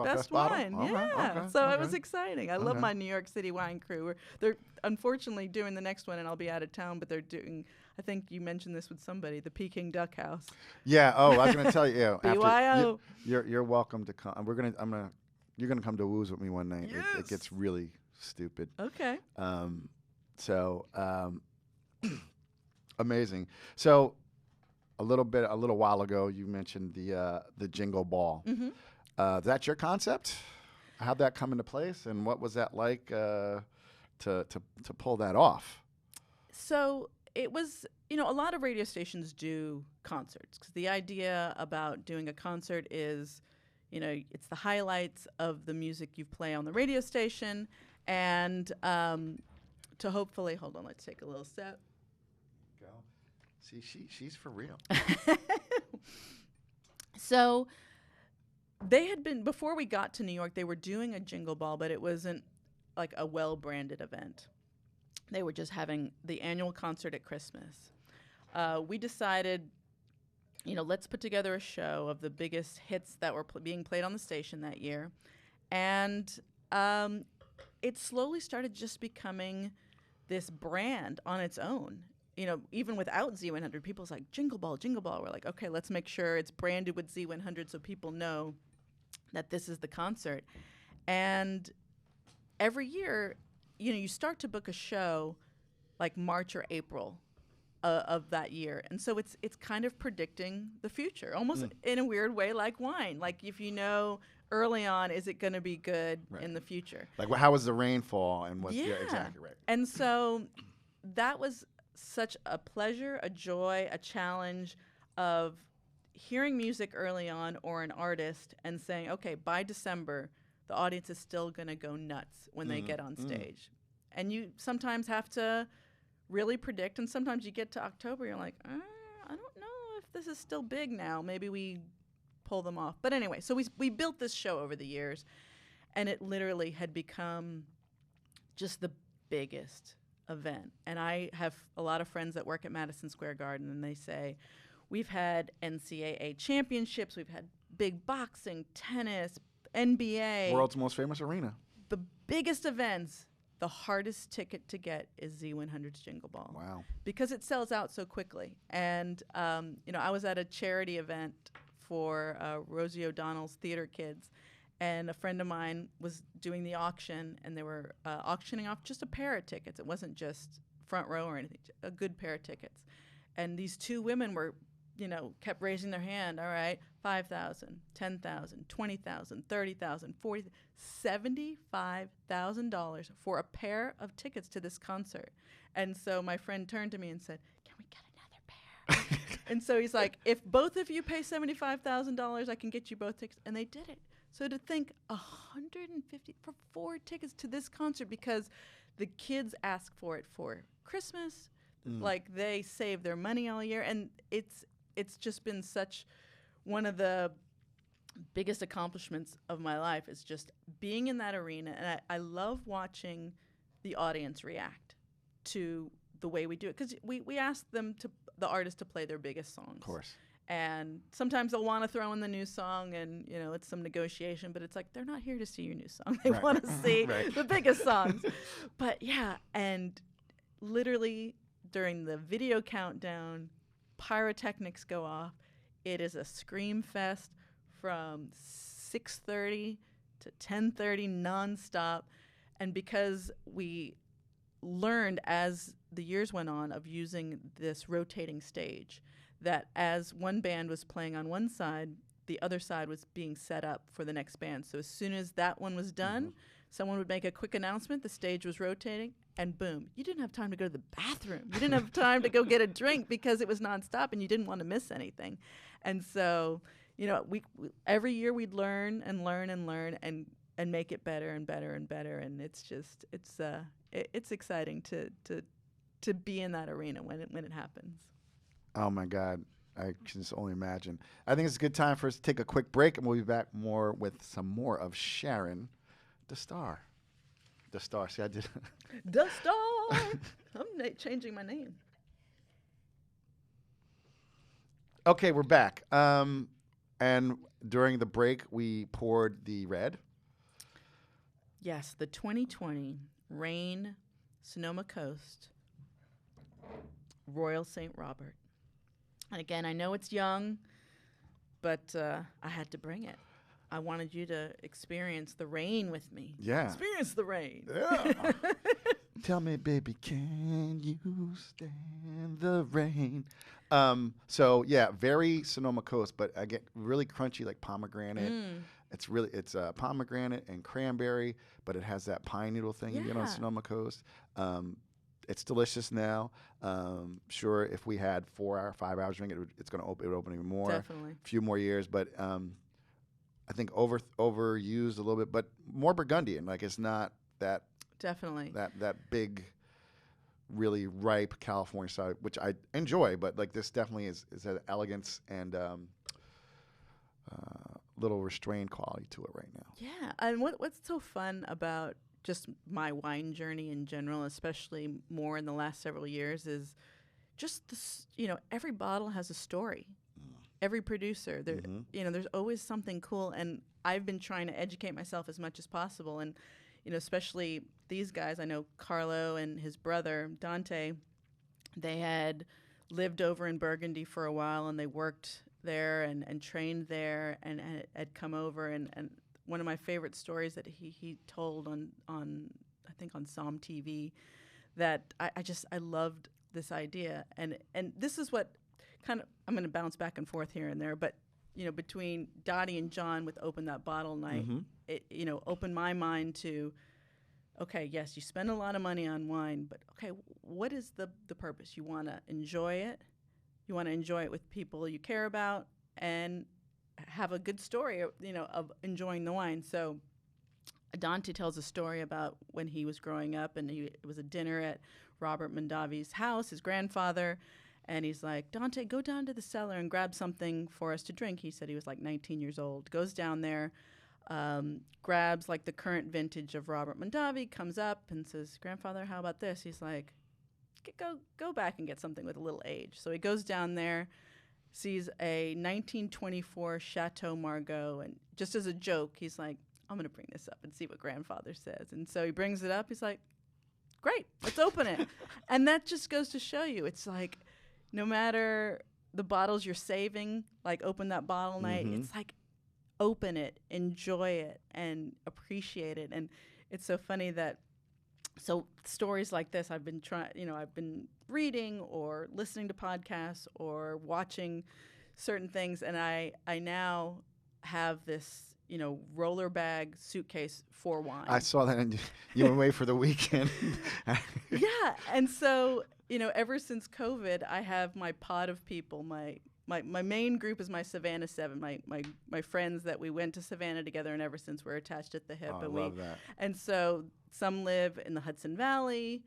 best wine. Okay, so it was exciting. I love my New York City Wine Crew. They're unfortunately doing the next one, and I'll be out of town, but they're doing, I think you mentioned this with somebody, the Peking Duck House. Yeah. Oh, I was gonna tell you. Yeah, BYO. You're welcome to come. You're gonna come to Woo's with me one night. Yes. It gets really stupid. Okay. So amazing. So a little while ago, you mentioned the Jingle Ball. Mm-hmm. Is that your concept? How'd that come into place, and what was that like to pull that off? So it was, a lot of radio stations do concerts because the idea about doing a concert is, it's the highlights of the music you play on the radio station, and to hopefully, hold on, let's take a little step. Go. See, she's for real. So they had been, before we got to New York, they were doing a Jingle Ball, but it wasn't like a well-branded event. They were just having the annual concert at Christmas. We decided, let's put together a show of the biggest hits that were being played on the station that year. And it slowly started just becoming this brand on its own. Even without Z100, people's like, Jingle Ball, Jingle Ball. We're like, okay, let's make sure it's branded with Z100 so people know that this is the concert. And every year, you start to book a show like March or April of that year. And so it's kind of predicting the future, almost in a weird way like wine. Like if you know early on, is it going to be good in the future? Like, how was the rainfall and what's exactly right. And so that was such a pleasure, a joy, a challenge of hearing music early on or an artist and saying, okay, by December, the audience is still going to go nuts when they get on stage. And you sometimes have to really predict, and sometimes you get to October, you're like, I don't know if this is still big now. Maybe we pull them off. But anyway, so we built this show over the years, and it literally had become just the biggest event. And I have a lot of friends that work at Madison Square Garden, and they say, we've had NCAA championships, we've had big boxing, tennis, NBA. World's most famous arena. The biggest events, the hardest ticket to get is Z100's Jingle Ball. Wow. Because it sells out so quickly. And, I was at a charity event for Rosie O'Donnell's theater kids, and a friend of mine was doing the auction, and they were auctioning off just a pair of tickets. It wasn't just front row or anything, a good pair of tickets. And these two women were, kept raising their hand. All right, $5,000, $10,000, $20,000, $30,000, $40,000, $75,000 for a pair of tickets to this concert. And so my friend turned to me and said, "Can we get another pair?" And so he's like, "If both of you pay $75,000, I can get you both tickets." And they did it. So to think $150 for 4 tickets to this concert because the kids ask for it for Christmas, like they save their money all year, and it's just been such one of the biggest accomplishments of my life is just being in that arena, and I love watching the audience react to the way we do it, because we ask them the artists to play their biggest songs. Of course. And sometimes they'll want to throw in the new song, and it's some negotiation, but it's like they're not here to see your new song. They want to see the biggest songs. But yeah, and literally during the video countdown, pyrotechnics go off. It is a scream fest from 6:30 to 10:30 nonstop. And because we learned as the years went on of using this rotating stage, that as one band was playing on one side, the other side was being set up for the next band. So as soon as that one was done, someone would make a quick announcement, the stage was rotating, and boom. You didn't have time to go to the bathroom. You didn't have time to go get a drink because it was nonstop and you didn't want to miss anything. And so, we every year we'd learn and learn and learn and make it better and better and better. And it's just, it's exciting to be in that arena when it happens. Oh, my God. I can just only imagine. I think it's a good time for us to take a quick break, and we'll be back with some more of Sharon Dastur. Dastur. See, I did. Dastur. I'm changing my name. Okay, we're back. And during the break, we poured the red. Yes, the 2020 Raen Sonoma Coast Royal St. Robert. And again, I know it's young, but I had to bring it. I wanted you to experience the rain with me. Yeah. Experience the rain. Yeah. Tell me, baby, can you stand the rain? So yeah, very Sonoma Coast, but I get really crunchy, like pomegranate. It's pomegranate and cranberry, but it has that pine needle thing you get on Yeah. Sonoma Coast. It's delicious now. Sure, if we had 4 hour, 5 hours drink, it would open even more. Definitely. A few more years, but I think overused a little bit, but more Burgundian. Like it's not that Definitely. that big, really ripe California style, which I enjoy, but like this definitely is an elegance and little restrained quality to it right now. Yeah, and what's so fun about just my wine journey in general, especially more in the last several years, is just this. Every bottle has a story. Every producer, there's always something cool, and I've been trying to educate myself as much as possible, and especially these guys. I know Carlo and his brother Dante. They had lived over in Burgundy for a while, and they worked there and trained there, and had come over. And one of my favorite stories that he told on I think on Som TV, that I loved this idea, and this is what kind of, I'm going to bounce back and forth here and there, but between Dottie and John with Open That Bottle Night, it opened my mind to, okay, yes, you spend a lot of money on wine, but okay, what is the purpose? You want to enjoy it. You want to enjoy it with people you care about and have a good story, of enjoying the wine. So Dante tells a story about when he was growing up, and it was a dinner at Robert Mondavi's house, his grandfather, and he's like, Dante, go down to the cellar and grab something for us to drink. He said he was like 19 years old. Goes down there, grabs like the current vintage of Robert Mondavi, comes up and says, Grandfather, how about this? He's like, go back and get something with a little age. So he goes down there, sees a 1924 Chateau Margaux, and just as a joke, he's like, I'm going to bring this up and see what Grandfather says. And so he brings it up. He's like, great, let's open it. And that just goes to show you, it's like, no matter the bottles you're saving, like Open That Bottle Night, it's like, open it, enjoy it, and appreciate it. And it's so funny that, so stories like this, I've been I've been reading or listening to podcasts or watching certain things, and I now have this, roller bag suitcase for wine. I saw that, and you went away for the weekend. Yeah, and so, ever since COVID, I have my pod of people. My main group is my Savannah 7, my friends that we went to Savannah together, and ever since we're attached at the hip. Oh, I love that. And so some live in the Hudson Valley,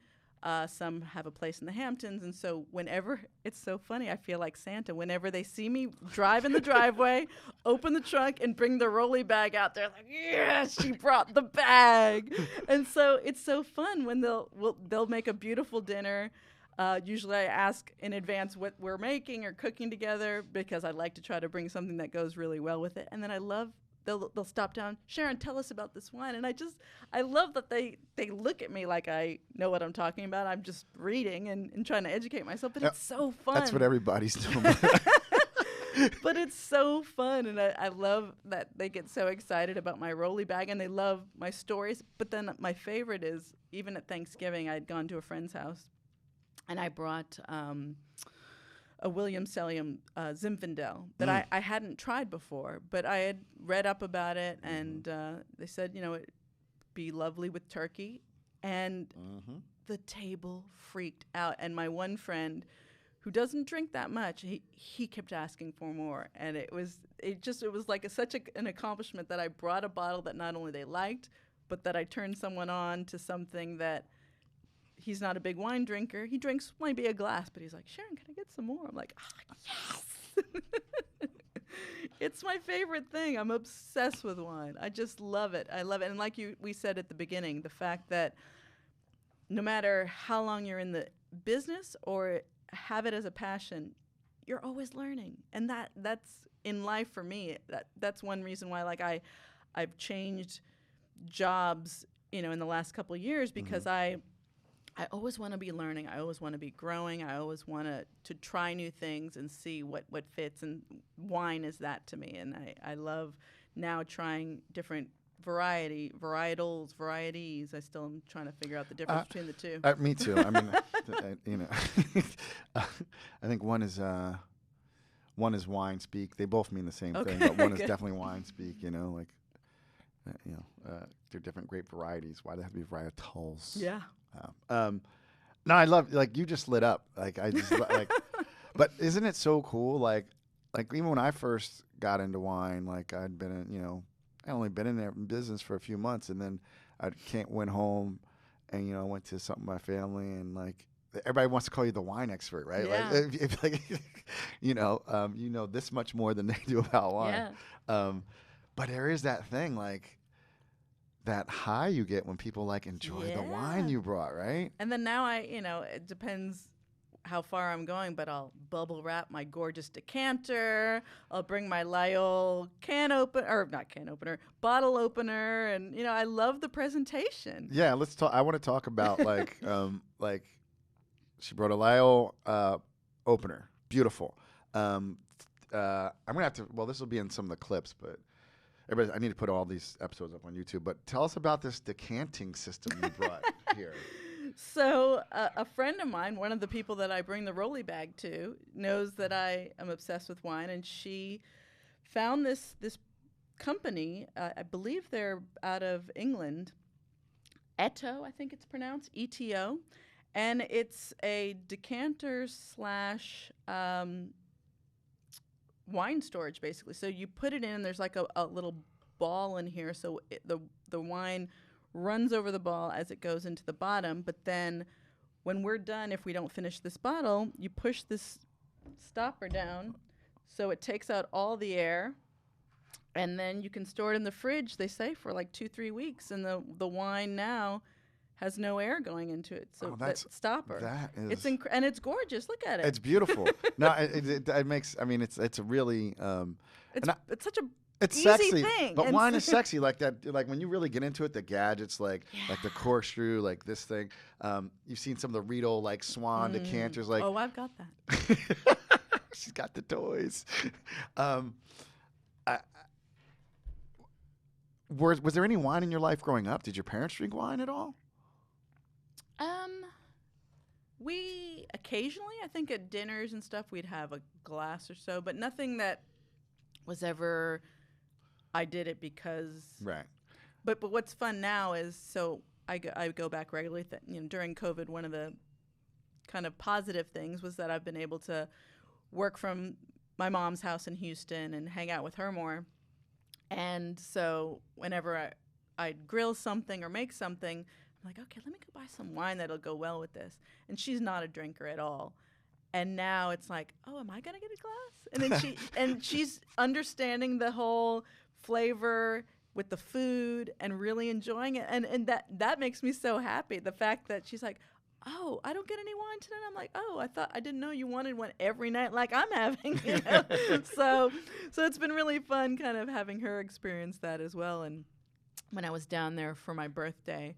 some have a place in the Hamptons, and so whenever, it's so funny, I feel like Santa, whenever they see me drive in the driveway, open the trunk, and bring the rolly bag out, they're like, yes, she brought the bag. And so it's so fun when they'll make a beautiful dinner. Usually I ask in advance what we're making or cooking together, because I like to try to bring something that goes really well with it. And then they'll stop down, Sharon, tell us about this wine. And I love that they look at me like I know what I'm talking about. I'm just reading and trying to educate myself, but it's so fun. That's what everybody's doing. But it's so fun, and I love that they get so excited about my rolly bag, and they love my stories. But then my favorite is, even at Thanksgiving, I'd gone to a friend's house, and I brought a William Sellium Zinfandel that I hadn't tried before, but I had read up about it, and they said, it'd be lovely with turkey. And the table freaked out. And my one friend, who doesn't drink that much, he kept asking for more. And it was like such an accomplishment that I brought a bottle that not only they liked, but that I turned someone on to something that, he's not a big wine drinker. He drinks maybe a glass, but he's like, Sharon, can I get some more? I'm like, yes. It's my favorite thing. I'm obsessed with wine. I just love it. I love it. And like we said at the beginning, the fact that no matter how long you're in the business or have it as a passion, you're always learning. And that's in life for me. That's one reason why, like, I've changed jobs, in the last couple of years, because I I always want to be learning. I always want to be growing. I always want to try new things and see what fits. And wine is that to me. And I love now trying different varietals, varieties. I still am trying to figure out the difference between the two. Me too. I mean, I think one is wine speak. They both mean the same thing, but one is definitely wine speak. They're different grape varieties. Why do they have to be varietals? Yeah. No, I love, like, you just lit up. Like, I just like, but isn't it so cool? Like even when I first got into wine, like I'd been in, I only been in there in business for a few months, and then I went home, and I went to something with my family, and like everybody wants to call you the wine expert, right? Yeah. Like, if like, you know this much more than they do about wine. Yeah. But there is that thing, like, that high you get when people like enjoy the wine you brought, right? And then now it depends how far I'm going, but I'll bubble wrap my gorgeous decanter. I'll bring my Lyell bottle opener, and I love the presentation. Yeah, let's talk. I want to talk about like she brought a Lyell opener, beautiful. I'm gonna have to. Well, this will be in some of the clips, but. Everybody, I need to put all these episodes up on YouTube, but tell us about this decanting system you brought here. So a friend of mine, one of the people that I bring the rolly bag to, knows that I am obsessed with wine, and she found this company. I believe they're out of England. Eto, I think it's pronounced, ETO, and it's a decanter / wine storage, basically. So you put it in, and there's like a little ball in here, so the wine runs over the ball as it goes into the bottom. But then when we're done, if we don't finish this bottle, you push this stopper down so it takes out all the air, and then you can store it in the fridge, they say, for like 2-3 weeks, and the wine now has no air going into it. So that stopper. That is. And it's gorgeous. Look at it. It's beautiful. No, it makes. I mean, it's a really. It's such a. It's easy sexy, thing. but wine is sexy like that. Like when you really get into it, the gadgets, like the corkscrew, like this thing. You've seen some of the Rita like swan decanters, like. Oh, I've got that. She's got the toys. Was there any wine in your life growing up? Did your parents drink wine at all? We occasionally, I think at dinners and stuff, we'd have a glass or so, but nothing that was ever, I did it because. Right. But what's fun now is, so I go back regularly. During COVID, one of the kind of positive things was that I've been able to work from my mom's house in Houston and hang out with her more. And so whenever I'd grill something or make something, I'm like, okay, let me go buy some wine that'll go well with this. And she's not a drinker at all. And now it's like, oh, am I gonna get a glass? And then she's understanding the whole flavor with the food and really enjoying it. And that makes me so happy. The fact that she's like, oh, I don't get any wine tonight. I'm like, oh, I didn't know you wanted one every night like I'm having. So it's been really fun kind of having her experience that as well. And when I was down there for my birthday,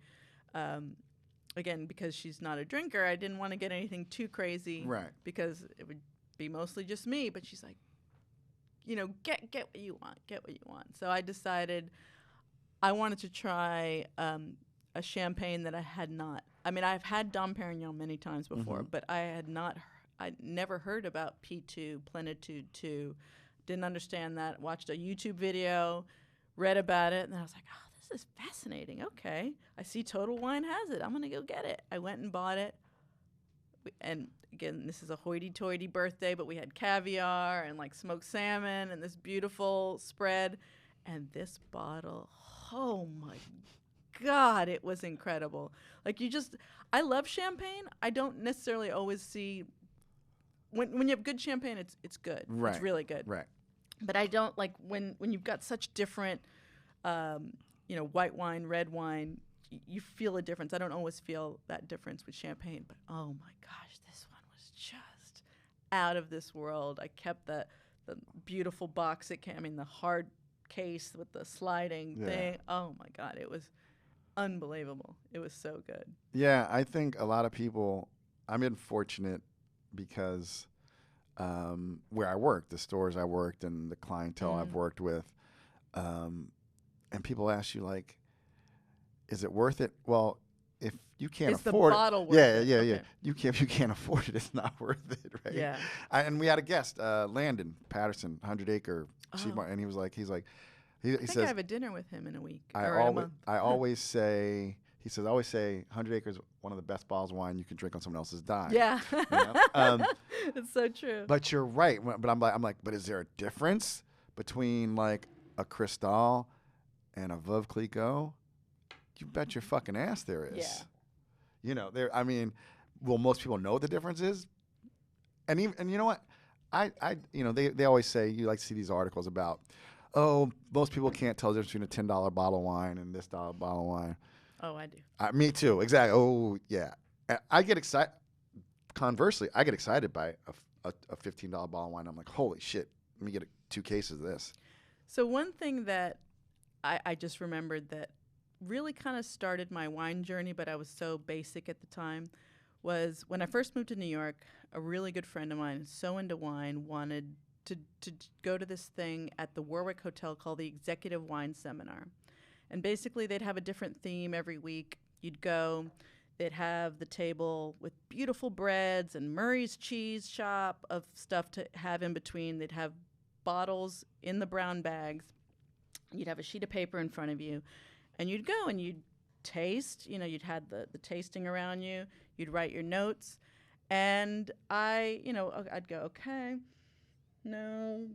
again, because she's not a drinker, I didn't want to get anything too crazy, right? Because it would be mostly just me. But she's like, get what you want. So I decided I wanted to try a champagne that I had not. I mean, I've had Dom Perignon many times before, but I'd never heard about P2, Plenitude 2, didn't understand that, watched a YouTube video, read about it, and then I was like, oh, this is fascinating. Okay, I see Total Wine has it. I'm going to go get it. I went and bought it. And again, this is a hoity-toity birthday, but we had caviar and like smoked salmon and this beautiful spread. And this bottle, oh my God, it was incredible. Like I love champagne. I don't necessarily always see, when you have good champagne, it's good. Right. It's really good. Right. But I don't like when you've got such different, white wine, red wine, you feel a difference. I don't always feel that difference with champagne, but oh my gosh, this one was just out of this world. I kept the beautiful box it came, the hard case with the sliding thing. Oh my God, it was unbelievable. It was so good. Yeah, I think a lot of people, I'm fortunate because where I worked, the stores I worked and the clientele I've worked with, and people ask you, like, is it worth it? Well, if you can't afford the bottle it, worth it? yeah. Okay. If you can't afford it, it's not worth it, right? Yeah. And we had a guest, Landon Patterson, 100 Acre, and he says, I think I have a dinner with him in a week or in a I month. always say, he says, I always say 100 Acres is one of the best bottles of wine you can drink on someone else's dime. Yeah. You know? It's so true. But you're right. But I'm like, but is there a difference between like a Cristal and a Veuve Clicquot? You bet your fucking ass there is. Yeah. You know, I mean, will most people know what the difference is? And you know what? They always say, you like to see these articles about, oh, most people can't tell the difference between a $10 bottle of wine and this dollar bottle of wine. Oh, I do. Me too. Exactly. Oh, yeah. I get excited. Conversely, I get excited by a $15 bottle of wine. I'm like, holy shit, let me get 2 cases of this. So one thing that I just remembered that really kind of started my wine journey, but I was so basic at the time, was when I first moved to New York, a really good friend of mine, so into wine, wanted to go to this thing at the Warwick Hotel called the Executive Wine Seminar. And basically they'd have a different theme every week. You'd go, they'd have the table with beautiful breads and Murray's cheese shop of stuff to have in between. They'd have bottles in the brown bags. You'd have a sheet of paper in front of you. And you'd go and you'd taste. You know, you'd had the tasting around you. You'd write your notes. And I'd go, okay, no.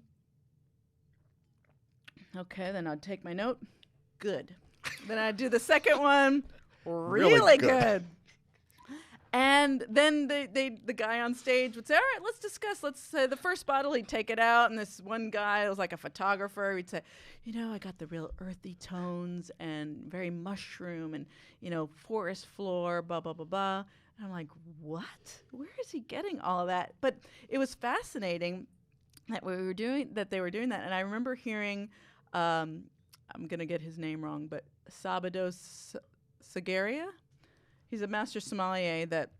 Okay, then I'd take my note. Good. Then I'd do the second one. Really good. And then the guy on stage would say, all right, let's discuss. Let's say the first bottle, he'd take it out. And this one guy was like a photographer. He'd say, I got the real earthy tones and very mushroom and, forest floor, blah, blah, blah, blah. And I'm like, what? Where is he getting all of that? But it was fascinating that they were doing that. And I remember hearing, I'm going to get his name wrong, but Sabados Sagaria. He's a master sommelier that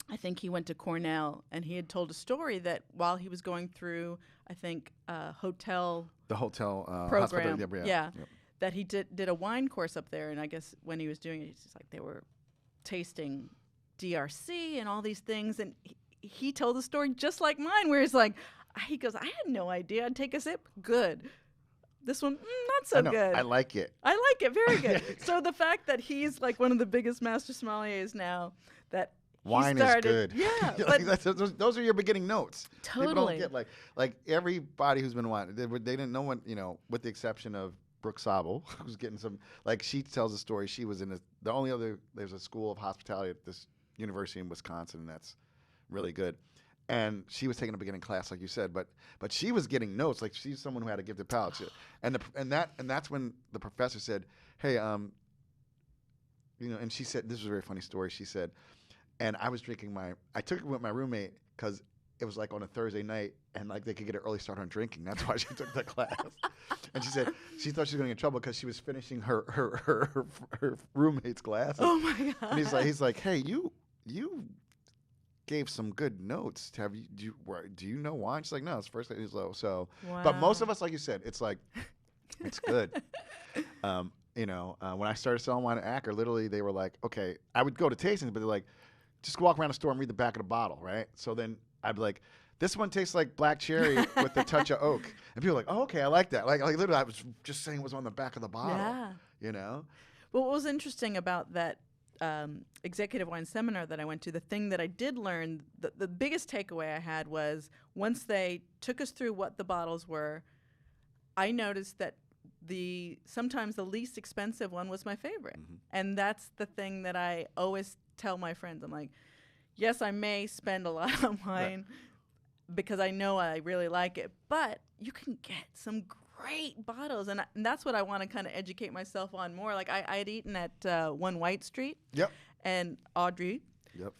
I think he went to Cornell, and he had told a story that while he was going through, I think, the hotel program, that he did a wine course up there. And I guess when he was doing it, it's just like they were tasting DRC and all these things. And he told the story just like mine, where he goes, I had no idea. I'd take a sip. Good. This one, not so good. I like it. I like it. Very good. So the fact that he's like one of the biggest master sommeliers now, that wine he started, is good. Yeah. But those are your beginning notes. Totally. People don't get like everybody who's been wine, they didn't know when, with the exception of Brooke Sobel, who's getting some, like she tells a story. She was in there's a school of hospitality at this university in Wisconsin, and that's really good. And she was taking a beginning class, like you said, but she was getting notes. Like she's someone who had a gifted palate, and that's when the professor said, "Hey, and she said this was a very funny story. She said, and I was I took it with my roommate because it was like on a Thursday night, and like they could get an early start on drinking. That's why she took the class. And she said she thought she was going to get in trouble because she was finishing her roommate's glasses. Oh my god! And he's like, hey, you gave some good notes. Do you know wine? She's like, no, it's the first thing. So, wow. But most of us, like you said, it's like, it's good. When I started selling wine at Acker, literally they were like, okay, I would go to tastings, but they're like, just walk around the store and read the back of the bottle, right? So then I'd be like, this one tastes like black cherry with a touch of oak. And people are like, oh, okay, I like that. Like literally I was just saying it was on the back of the bottle. Yeah. Well, what was interesting about that executive wine seminar that I went to, the thing that I did learn, the biggest takeaway I had was once they took us through what the bottles were, I noticed that sometimes the least expensive one was my favorite. Mm-hmm. And that's the thing that I always tell my friends. I'm like, yes, I may spend a lot on wine because I know I really like it, but you can get some great bottles, and that's what I want to kind of educate myself on more. Like I had eaten at 1 White Street. Yep. And Audrey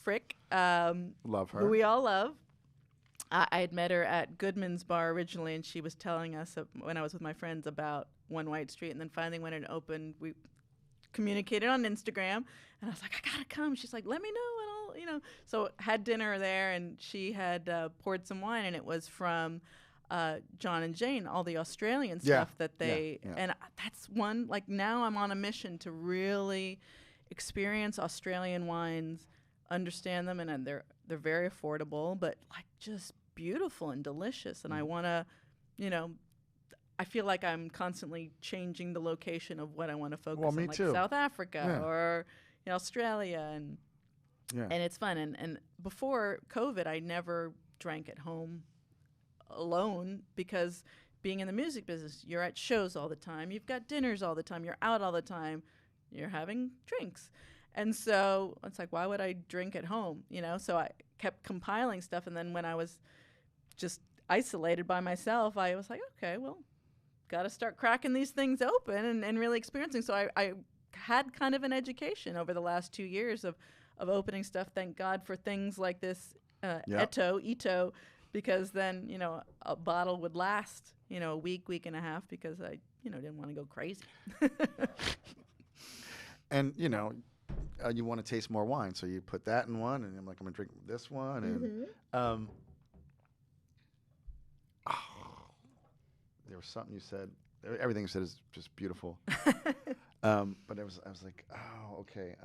Frick, love her, who we all love. I had met her at Goodman's Bar originally, and she was telling us when I was with my friends about 1 White Street, and then finally when it opened, we communicated on Instagram, and I was like, I gotta come. She's like, let me know, and I'll. So had dinner there, and she had poured some wine, and it was from John and Jane, all the Australian stuff that they, and that's one, like, now I'm on a mission to really experience Australian wines, understand them, and they're very affordable, but like just beautiful and delicious. And I want to, I feel like I'm constantly changing the location of what I want to focus on, like too. South Africa or Australia, and it's fun. And before COVID, I never drank at home alone, because being in the music business, you're at shows all the time, you've got dinners all the time, you're out all the time, you're having drinks. And so it's like, why would I drink at home? So I kept compiling stuff. And then when I was just isolated by myself, I was like, okay, well, got to start cracking these things open and really experiencing. So I had kind of an education over the last 2 years of opening stuff. Thank God for things like this, Ito, because then, a bottle would last, a week and a half, because I, didn't want to go crazy. And, you want to taste more wine, so you put that in one, and I'm like, I'm going to drink this one. And there was something you said. Everything you said is just beautiful. But I was like, oh, okay.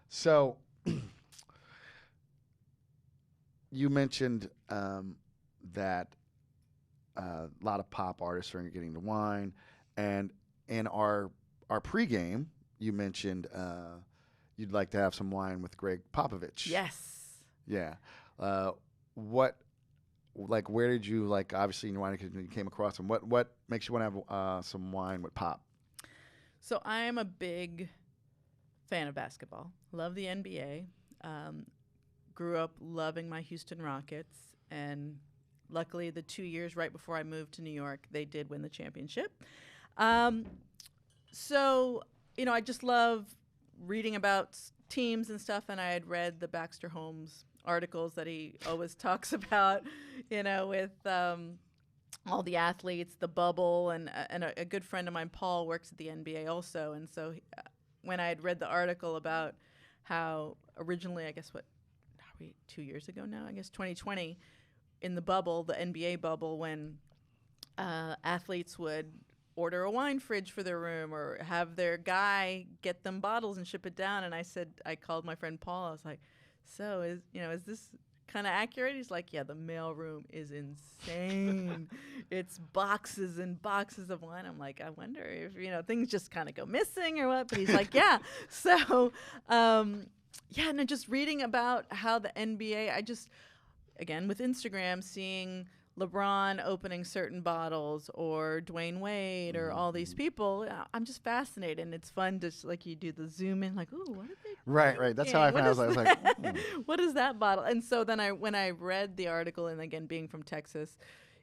So you mentioned that a lot of pop artists are getting into wine, and in our pregame, you mentioned you'd like to have some wine with Greg Popovich. Yes. Yeah. Where did you, obviously in your wine, you came across him. What makes you want to have some wine with Pop? So I am a big fan of basketball. Love the NBA. Grew up loving my Houston Rockets, and luckily the 2 years right before I moved to New York, they did win the championship. So, I just love reading about teams and stuff, and I had read the Baxter Holmes articles that he always talks about, with all the athletes, the bubble, and a good friend of mine, Paul, works at the NBA also. And so when I had read the article about how originally, I guess, 2 years ago now, I guess 2020, in the bubble, the NBA bubble, when athletes would order a wine fridge for their room or have their guy get them bottles and ship it down. And I called my friend Paul. I was like, so is this kind of accurate? He's like, yeah, the mail room is insane. It's boxes and boxes of wine. I'm like, I wonder if, things just kind of go missing or what. But he's like, yeah. So, and just reading about how the NBA, again, with Instagram, seeing LeBron opening certain bottles, or Dwayne Wade, or all these people, I'm just fascinated, and it's fun to you do the zoom in, like, ooh, what did they? Right. That's how I found. I was like, what is that bottle? And so then when I read the article, and again being from Texas,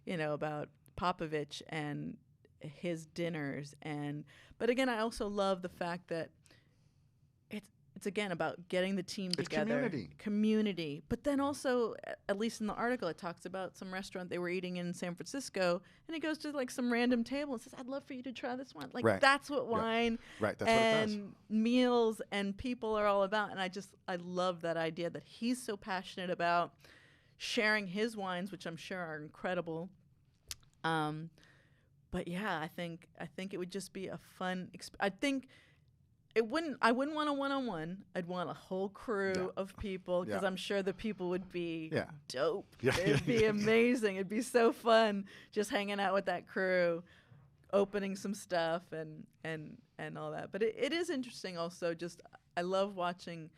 about Popovich and his dinners, but again, I also love the fact that it's again about getting the team together. Community. But then also, at least in the article, it talks about some restaurant they were eating in San Francisco, and it goes to some random table and says, I'd love for you to try this one. That's what wine that's and what it does. Meals and people are all about. And I love that idea that he's so passionate about sharing his wines, which I'm sure are incredible. But yeah, I think it would just be a fun I wouldn't want a one-on-one. I'd want a whole crew of people, because I'm sure the people would be dope. It'd be amazing. It'd be so fun just hanging out with that crew, opening some stuff and all that. But it is interesting also. I love watching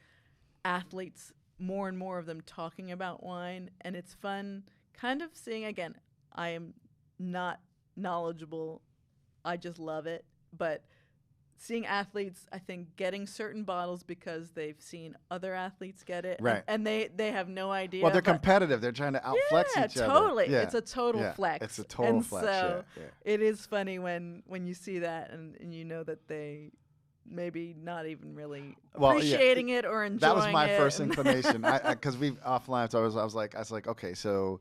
athletes, more and more of them talking about wine, and it's fun kind of seeing, again, I am not knowledgeable. I just love it. But seeing athletes, I think, getting certain bottles because they've seen other athletes get it. Right. And they have no idea. Well, they're competitive. They're trying to outflex each other. Totally. Yeah, it's a total flex. It's a total flex. So it is funny when you see that and you know that they maybe not even really appreciating it or enjoying it. That was my first inclination. Because we offline, so I was like, okay, so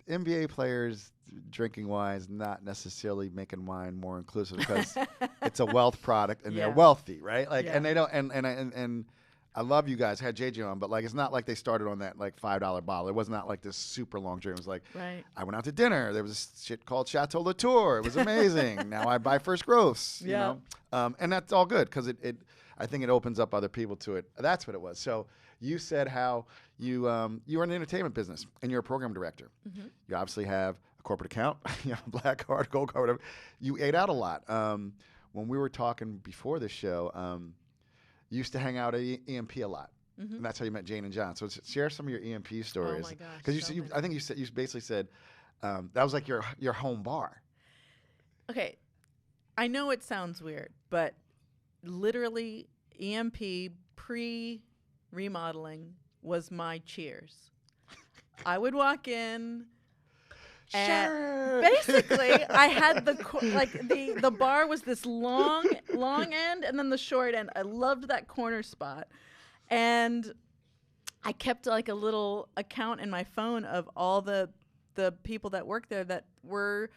NBA players drinking wine is not necessarily making wine more inclusive because it's a wealth product and they're wealthy, right? Like, and they don't. And I love you guys. I had JJ on, but like, it's not like they started on that like $5 bottle. It was not like this super long journey. It was like, I went out to dinner. There was this shit called Chateau Latour. It was amazing. Now I buy First Gross. You know, and that's all good because I think it opens up other people to it. That's what it was. So you said how you were in the entertainment business and you're a program director. Mm-hmm. You obviously have a corporate account, you have a black card, gold card, whatever. You ate out a lot. When we were talking before this show, you used to hang out at EMP a lot. Mm-hmm. And that's how you met Jane and John. So share some of your EMP stories. Oh my gosh. Because I think you basically said that was like your home bar. Okay. I know it sounds weird, but literally EMP pre-remodeling was my Cheers. I would walk in and basically I had the bar was this long end and then the short end. I loved that corner spot. And I kept like a little account in my phone of all the people that worked there that were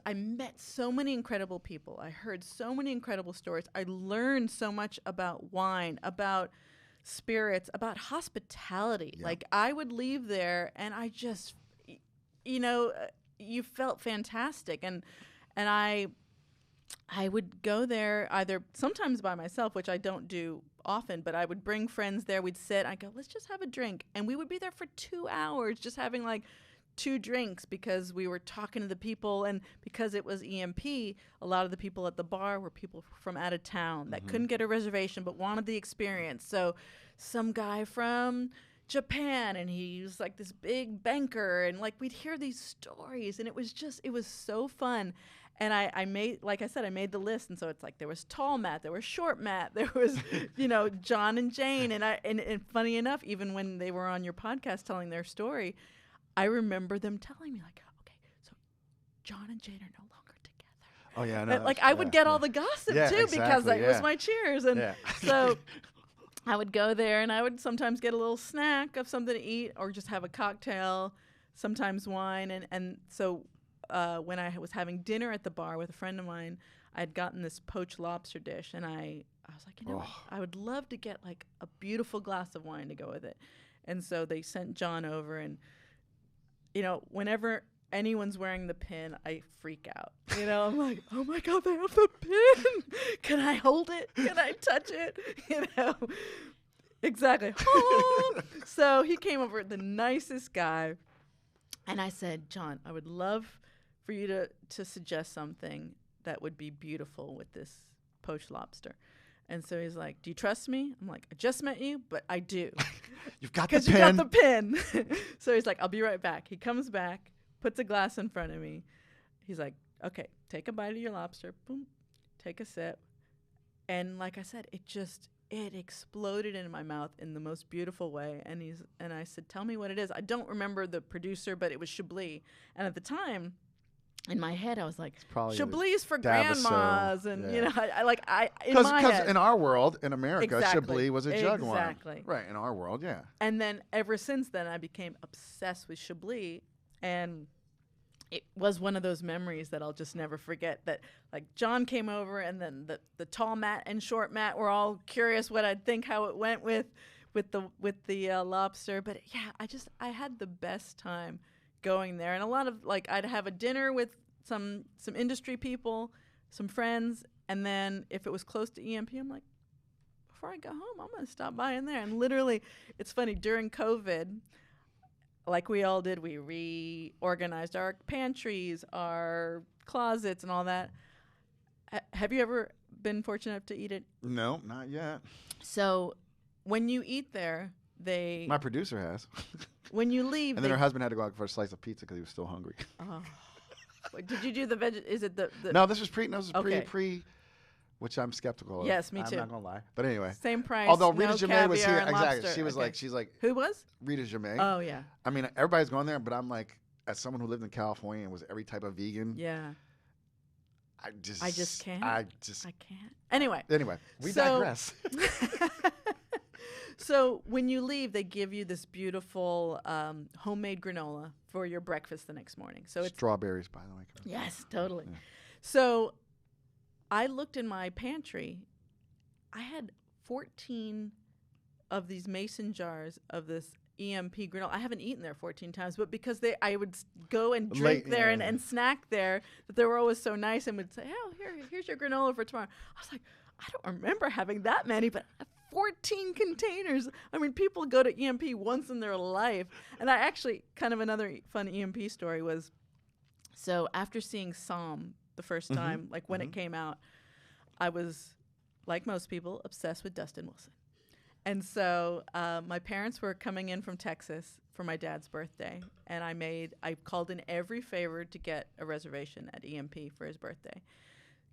I met so many incredible people. I heard so many incredible stories. I learned so much about wine, about spirits, about hospitality. Yep. Like I would leave there and I just, you felt fantastic. And I would go there either sometimes by myself, which I don't do often, but I would bring friends there. We'd sit, I'd go, let's just have a drink. And we would be there for 2 hours just having like 2 drinks because we were talking to the people, and because it was EMP, a lot of the people at the bar were people from out of town that couldn't get a reservation but wanted the experience. So some guy from Japan, and he was like this big banker, and like we'd hear these stories, and it was so fun. And I made, like I said, I made the list, and so it's like there was tall Matt, there was short Matt, there was, John and Jane, and funny enough, even when they were on your podcast telling their story, I remember them telling me, like, okay, so John and Jane are no longer together. Oh, yeah, I know. Like, I would get all the gossip, too, because it was my Cheers. And so I would go there, and I would sometimes get a little snack of something to eat or just have a cocktail, sometimes wine. And so when I was having dinner at the bar with a friend of mine, I had gotten this poached lobster dish, and I was like, what? I would love to get, like, a beautiful glass of wine to go with it. And so they sent John over, and whenever anyone's wearing the pin, I freak out. I'm like, oh my God, they have the pin. Can I hold it? Can I touch it? Exactly. So he came over, the nicest guy. And I said, John, I would love for you to suggest something that would be beautiful with this poached lobster. And so he's like, do you trust me? I'm like, I just met you, but I do. You've got the pin. Because you got the pin. So he's like, I'll be right back. He comes back, puts a glass in front of me. He's like, okay, take a bite of your lobster. Boom. Take a sip. And like I said, it exploded into my mouth in the most beautiful way. And I said, tell me what it is. I don't remember the producer, but it was Chablis. And at the time, in my head, I was like, Chablis for grandmas, and in my head, in our world, in America, Chablis was a jug wine. Exactly. Right, in our world, yeah. And then ever since then, I became obsessed with Chablis, and it was one of those memories that I'll just never forget. That like John came over, and then the tall Matt and short Matt were all curious what I'd think how it went with the lobster. But yeah, I had the best time going there, and a lot of I'd have a dinner with some industry people, some friends, and then if it was close to EMP, I'm like, before I go home, I'm gonna stop by in there. And literally, it's funny, during COVID, like we all did, we reorganized our pantries, our closets, and all that. Have you ever been fortunate enough to eat it? No, not yet. So when you eat there, my producer has. When you leave, and then her husband had to go out for a slice of pizza because he was still hungry. Oh. Did you do the veg? Is it the? No, this was pre, which I'm skeptical of. Yes, me too. I'm not gonna lie, but anyway. Same price. Although Rita Jamay was here, exactly. Lobster. She was she's like. Who was? Rita Jamay. Oh yeah. I mean, everybody's going there, but I'm like, as someone who lived in California and was every type of vegan. Yeah. I just can't. I can't. Anyway, we digress. So when you leave, they give you this beautiful homemade granola for your breakfast the next morning. So it's strawberries, by the way. yes, totally. Yeah. So I looked in my pantry. I had 14 of these mason jars of this EMP granola. I haven't eaten there 14 times, but because I would go and drink there and snack there, that they were always so nice and would say, oh, here's your granola for tomorrow. I was like, I don't remember having that many, but 14 containers. I mean, people go to EMP once in their life. And I actually, kind of another fun EMP story was, so after seeing Psalm the first time, like when it came out, I was, like most people, obsessed with Dustin Wilson. And so my parents were coming in from Texas for my dad's birthday, and I called in every favor to get a reservation at EMP for his birthday.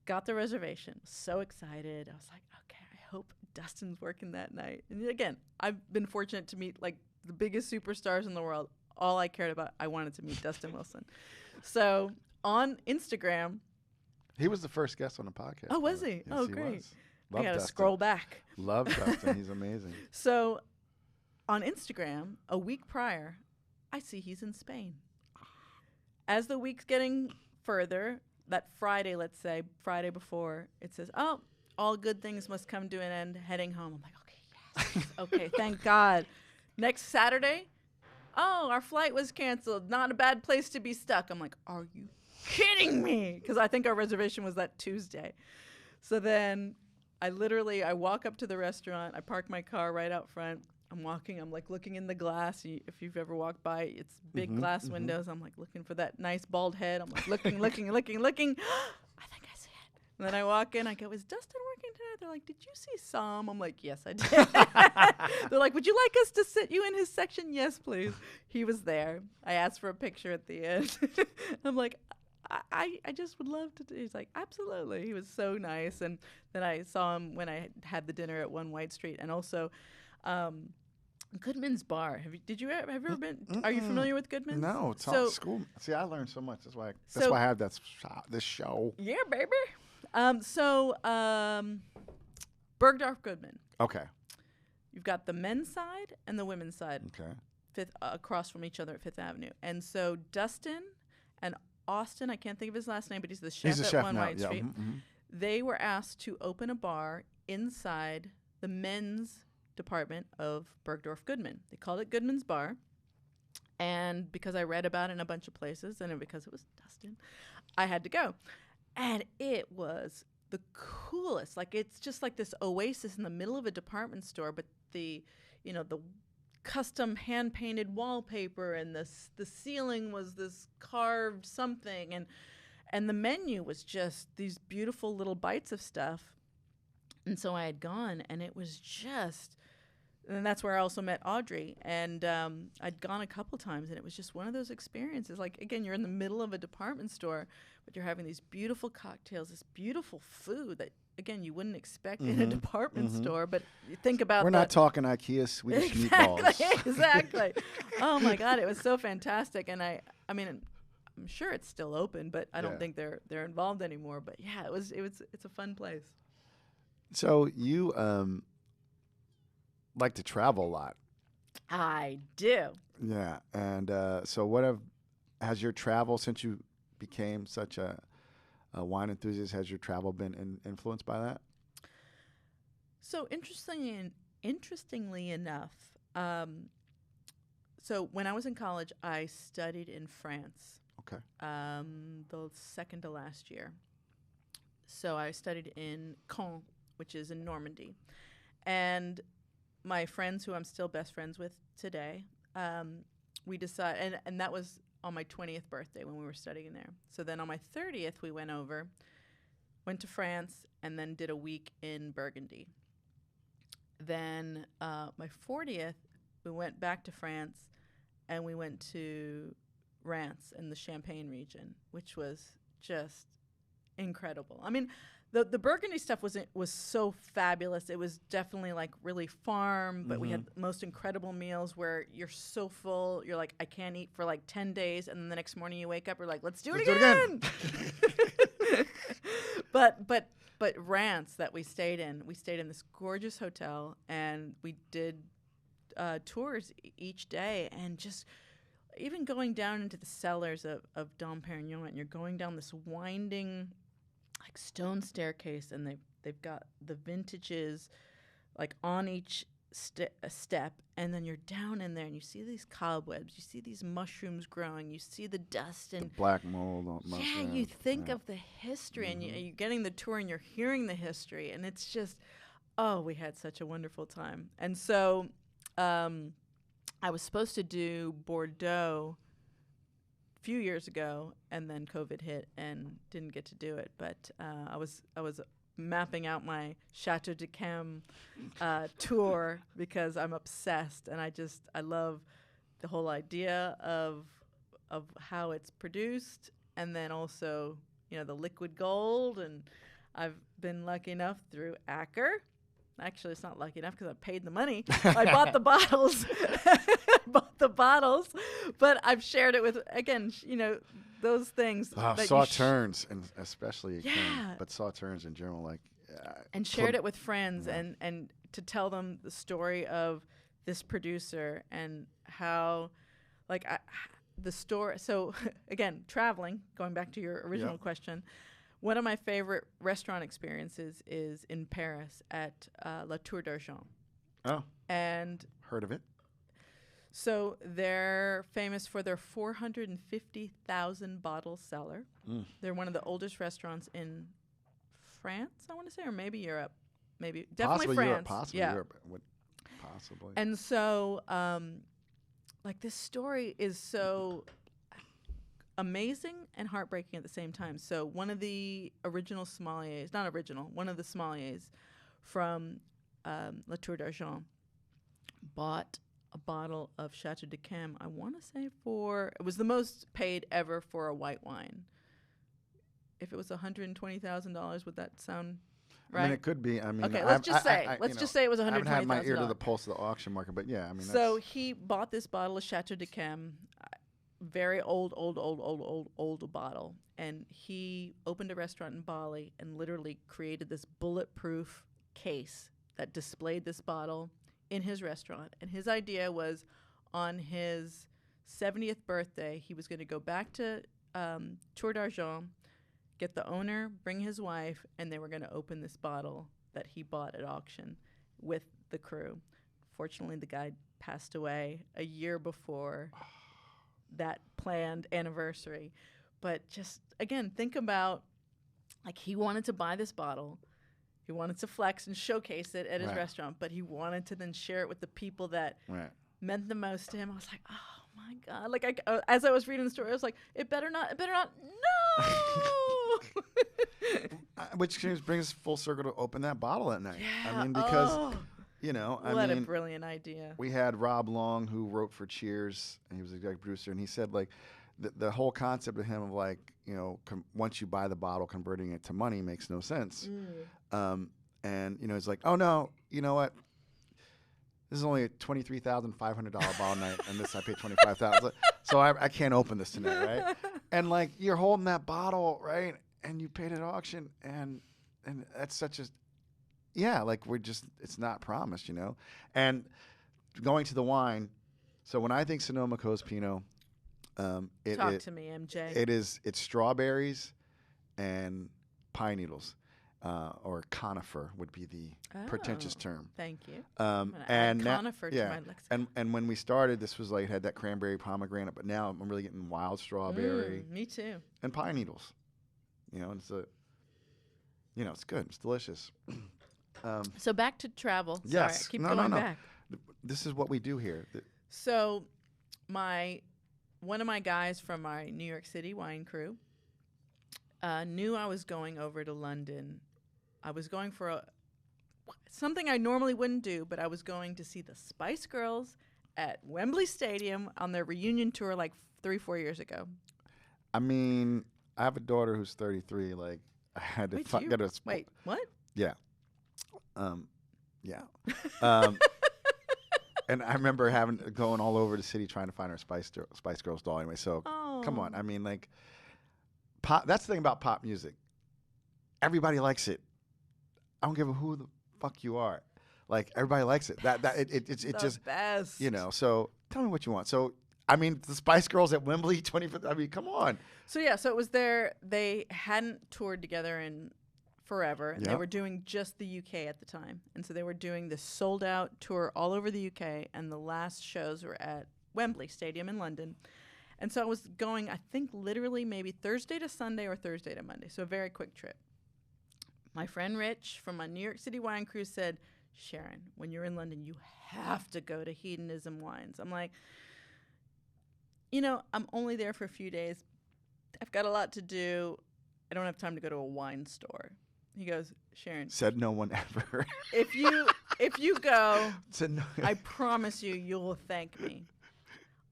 Got the reservation, so excited. I was like, okay, I hope Dustin's working that night. And again, I've been fortunate to meet like the biggest superstars in the world. All I cared about, I wanted to meet Dustin Wilson. So on Instagram. He was the first guest on the podcast. Oh, was he? Yes, oh, he great. was. I got to scroll back. Love Dustin. He's amazing. So on Instagram, a week prior, I see he's in Spain. As the week's getting further, that Friday, let's say, Friday before, it says, oh, all good things must come to an end, heading home. I'm like, okay, yes. Okay, thank God. Next Saturday, oh, our flight was canceled. Not a bad place to be stuck. I'm like, are you kidding me? Because I think our reservation was that Tuesday. So then I walk up to the restaurant. I park my car right out front. I'm walking. I'm like looking in the glass. If you've ever walked by, it's big glass windows. I'm like looking for that nice bald head. I'm like looking. I think I see it. And then I walk in. I go, is Dustin working tonight? They're like, did you see Psalm? I'm like, yes, I did. They're like, would you like us to sit you in his section? Yes, please. He was there. I asked for a picture at the end. I'm like, I just would love to do. He's like, absolutely. He was so nice. And then I saw him when I had the dinner at 1 White Street, and also Goodman's Bar. Have you ever been? Are you familiar with Goodman's? No, it's on school. See, I learned so much. That's why I have this show. Yeah, baby. Bergdorf Goodman. Okay. You've got the men's side and the women's side. Okay. Across from each other at Fifth Avenue. And so Dustin and Austin, I can't think of his last name, but he's the chef at 1 White Street. They were asked to open a bar inside the men's department of Bergdorf Goodman. They called it Goodman's Bar. And because I read about it in a bunch of places, and because it was Dustin, I had to go. And it was the coolest. Like, it's just like this oasis in the middle of a department store, but the custom hand-painted wallpaper, and the ceiling was this carved something, and the menu was just these beautiful little bites of stuff. And so I had gone, and it was just, and that's where I also met Audrey, and I'd gone a couple times, and it was just one of those experiences. Like, again, you're in the middle of a department store, but you're having these beautiful cocktails, this beautiful food that, again, you wouldn't expect in a department store, but you think about We're not talking IKEA Swedish meatballs. Exactly. Oh my God, it was so fantastic. And I mean, I'm sure it's still open, but I don't think they're involved anymore. But yeah, it's a fun place. So you like to travel a lot. I do. Yeah. And so has your travel, since you became such a wine enthusiast, has your travel been influenced by that? So interestingly enough, so when I was in college, I studied in France. Okay. The second to last year. So I studied in Caen, which is in Normandy. And my friends, who I'm still best friends with today, we decided, and that was on my 20th birthday when we were studying there. So then on my 30th, we went to France, and then did a week in Burgundy. Then my 40th, we went back to France, and we went to Reims in the Champagne region, which was just incredible. I mean, the Burgundy stuff was so fabulous. It was definitely like really farm, but we had the most incredible meals where you're so full, you're like, I can't eat for like 10 days, and then the next morning you wake up, you're like, let's do it again. But Reims that we stayed in this gorgeous hotel, and we did tours each day, and just even going down into the cellars of Dom Perignon, and you're going down this winding, like, stone staircase, and they've got the vintages, like, on each step, and then you're down in there, and you see these cobwebs, you see these mushrooms growing, you see the dust and the black mold. yeah, you think of the history, and you're getting the tour, and you're hearing the history, and it's just, oh, we had such a wonderful time. And so I was supposed to do Bordeaux a few years ago, and then COVID hit and didn't get to do it. But I was mapping out my Chateau de Cam tour because I'm obsessed, and I love the whole idea of how it's produced, and then also, you know, the liquid gold. And I've been lucky enough through Acker. Actually, it's not lucky enough because I paid the money. I bought the bottles. But I've shared it with, again, you know, those things. Sauternes, and especially, yeah. But Sauternes in general, like. And shared it with friends, and to tell them the story of this producer and how, like, the story. So, again, traveling, going back to your original question, one of my favorite restaurant experiences is in Paris at La Tour d'Argent. Oh. And heard of it. So they're famous for their 450,000 bottle cellar. They're one of the oldest restaurants in France, I want to say, or maybe Europe. Maybe definitely possibly France. Europe, possibly yeah. Europe. Possibly. And so, like, this story is so amazing and heartbreaking at the same time. So one of the original sommeliers, not original, one of the sommeliers from La Tour d'Argent bought a bottle of Chateau de Cam, I want to say it was the most paid ever for a white wine. If it was $120,000, would that sound right? I mean, it could be. I mean, okay, let's just say it was $120,000. I haven't had my ear to the pulse of the auction market, but yeah, I mean. So he bought this bottle of Chateau de Cam, very old bottle, and he opened a restaurant in Bali and literally created this bulletproof case that displayed this bottle in his restaurant. And his idea was, on his 70th birthday, he was going to go back to Tour d'Argent, get the owner, bring his wife, and they were going to open this bottle that he bought at auction with the crew. Fortunately, the guy passed away a year before that planned anniversary. But just, again, think about, like, he wanted to buy this bottle. He wanted to flex and showcase it at his restaurant, but he wanted to then share it with the people that meant the most to him. I was like, oh, my God. Like, as I was reading the story, I was like, it better not, no! Which brings us full circle to open that bottle at night. Yeah. I mean, because, you know, what a brilliant idea. We had Rob Long, who wrote for Cheers, and he was the executive producer, and he said, like, the whole concept of him of, like, you know, once you buy the bottle, converting it to money makes no sense. And, you know, he's like, oh, no, you know what? This is only a $23,500 bottle night, and this I paid $25,000. So I can't open this tonight, right? And, like, you're holding that bottle, right? And you paid at auction, and that's such a, like, it's not promised, you know? And going to the wine, so when I think Sonoma Coast Pinot, Talk to me, MJ. It's strawberries and pine needles. Or conifer would be the pretentious term. Thank you. And conifer to my lexicon. And when we started, this was like had that cranberry pomegranate, but now I'm really getting wild strawberry. Me too. And pine needles. You know, and it's good. It's delicious. So back to travel. Yes. Sorry, I keep going back. This is what we do here. So one of my guys from my New York City Wine Crew knew I was going over to London. I was going for something I normally wouldn't do, but I was going to see the Spice Girls at Wembley Stadium on their reunion tour like 3-4 years ago. I mean, I have a daughter who's 33. Like, I had to get a... Wait, what? Yeah. Yeah. And I remember going all over the city trying to find our Spice Girls doll anyway. So, come on. I mean, like, pop. That's the thing about pop music. Everybody likes it. I don't give a who the fuck you are. Like everybody likes it. It's The just best. So tell me what you want. So I mean, the Spice Girls at Wembley, 25th. I mean, come on. So it was they hadn't toured together in forever, and they were doing just the UK at the time, and so they were doing this sold out tour all over the UK, and the last shows were at Wembley Stadium in London. And so I was going, I think literally maybe Thursday to Sunday or Thursday to Monday, so a very quick trip. My friend Rich from my New York City Wine Crew said, Sharon, when you're in London, you have to go to Hedonism Wines. I'm like, I'm only there for a few days. I've got a lot to do. I don't have time to go to a wine store. He goes, Sharon. Said no one ever. If you go, Said no. I promise you'll thank me.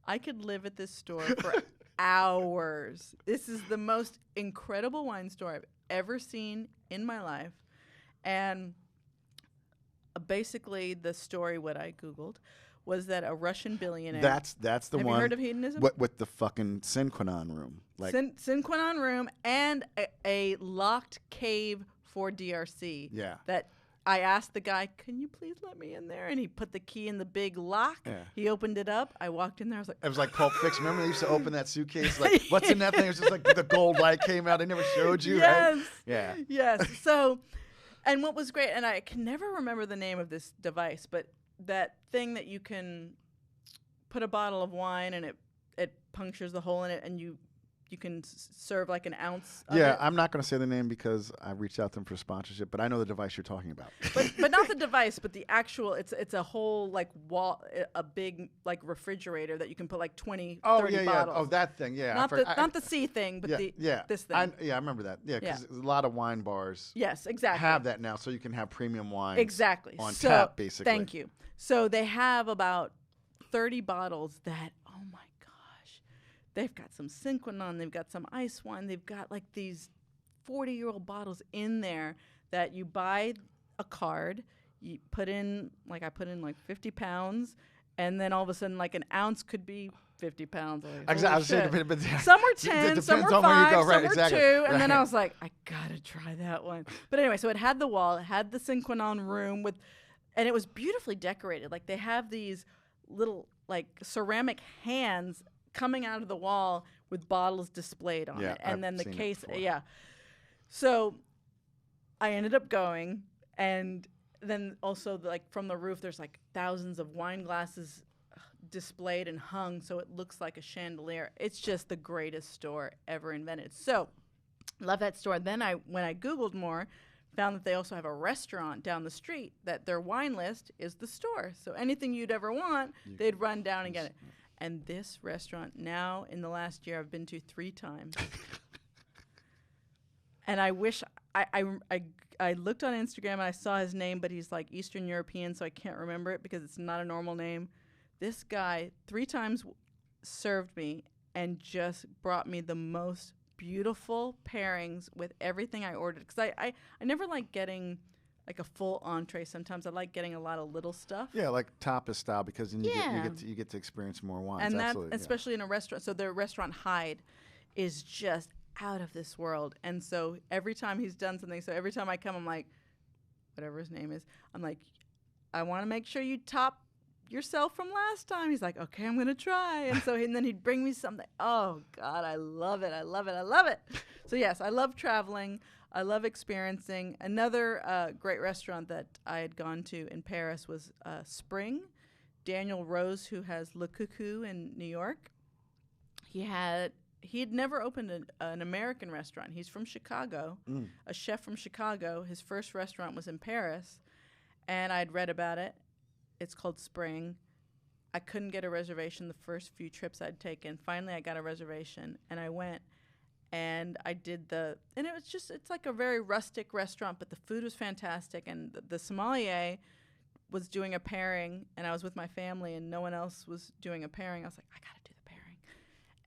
I could live at this store for hours. This is the most incredible wine store I've ever seen in my life. And basically the story, what I Googled, was that a Russian billionaire. That's the have one. You heard of hedonism? With the fucking Sinquanon room. Like Sinquanon room and a locked cave for DRC. Yeah. That I asked the guy, can you please let me in there? And he put the key in the big lock. Yeah. He opened it up. I walked in there. I was like, it was like Pulp Fiction. Remember they used to open that suitcase? Like, what's in that thing? It was just like the gold light came out. They never showed you. Yes. Right? Yeah. Yes. So, and what was great, and I can never remember the name of this device, but that thing that you can put a bottle of wine and it punctures the hole in it, and you can serve like an ounce of it. I'm not going to say the name because I reached out to them for sponsorship, but I know the device you're talking about. But not the device, but the actual, it's a whole like wall, a big like refrigerator that you can put like 20, 30 bottles. Oh, that thing, yeah. Not the C thing, but this thing. I remember that. Yeah, because a lot of wine bars have that now, so you can have premium wines on tap, basically. Thank you. So they have about 30 bottles that, oh my gosh, they've got some Sinquanon, they've got some ice wine, they've got like these 40-year-old bottles in there that you buy a card, you put in, like I put in like 50 pounds, and then all of a sudden like an ounce could be 50 pounds. Like, exactly. Some were 10, some were 5, some were 2, and then I Right. was like, I gotta try that one. But anyway, so it had the wall, it had the Sinquanon room and it was beautifully decorated. Like they have these little like ceramic hands coming out of the wall with bottles displayed on it. And then the case, So I ended up going, and then also like from the roof, there's like thousands of wine glasses displayed and hung, so it looks like a chandelier. It's just the greatest store ever invented. So love that store. Then when I Googled more, found that they also have a restaurant down the street that their wine list is the store. So anything you'd ever want, they'd run down and get it. And this restaurant now, in the last year, I've been to 3 times. And I wish I looked on Instagram and I saw his name, but he's like Eastern European, so I can't remember it because it's not a normal name. This guy 3 times served me and just brought me the most beautiful pairings with everything I ordered. Because I never like getting like a full entree. Sometimes I like getting a lot of little stuff. Yeah, like tapas style, because then you get to experience more wines. And absolutely, that, especially in a restaurant. So the restaurant Hyde is just out of this world. And so every time he's done something, so every time I come, I'm like, whatever his name is, I'm like, I want to make sure you top yourself from last time. He's like, okay, I'm gonna try. And so and then he'd bring me something. Oh God, I love it. I love it. I love it. So yes, I love traveling. I love experiencing. Another great restaurant that I had gone to in Paris was Spring. Daniel Rose, who has Le Coucou in New York, he had never opened an American restaurant. He's from Chicago, a chef from Chicago. His first restaurant was in Paris, and I'd read about it. It's called Spring. I couldn't get a reservation the first few trips I'd taken. Finally, I got a reservation, and I went, and I did and it was just, it's like a very rustic restaurant, but the food was fantastic, and the sommelier was doing a pairing, and I was with my family, and no one else was doing a pairing. I was like, I gotta do the pairing.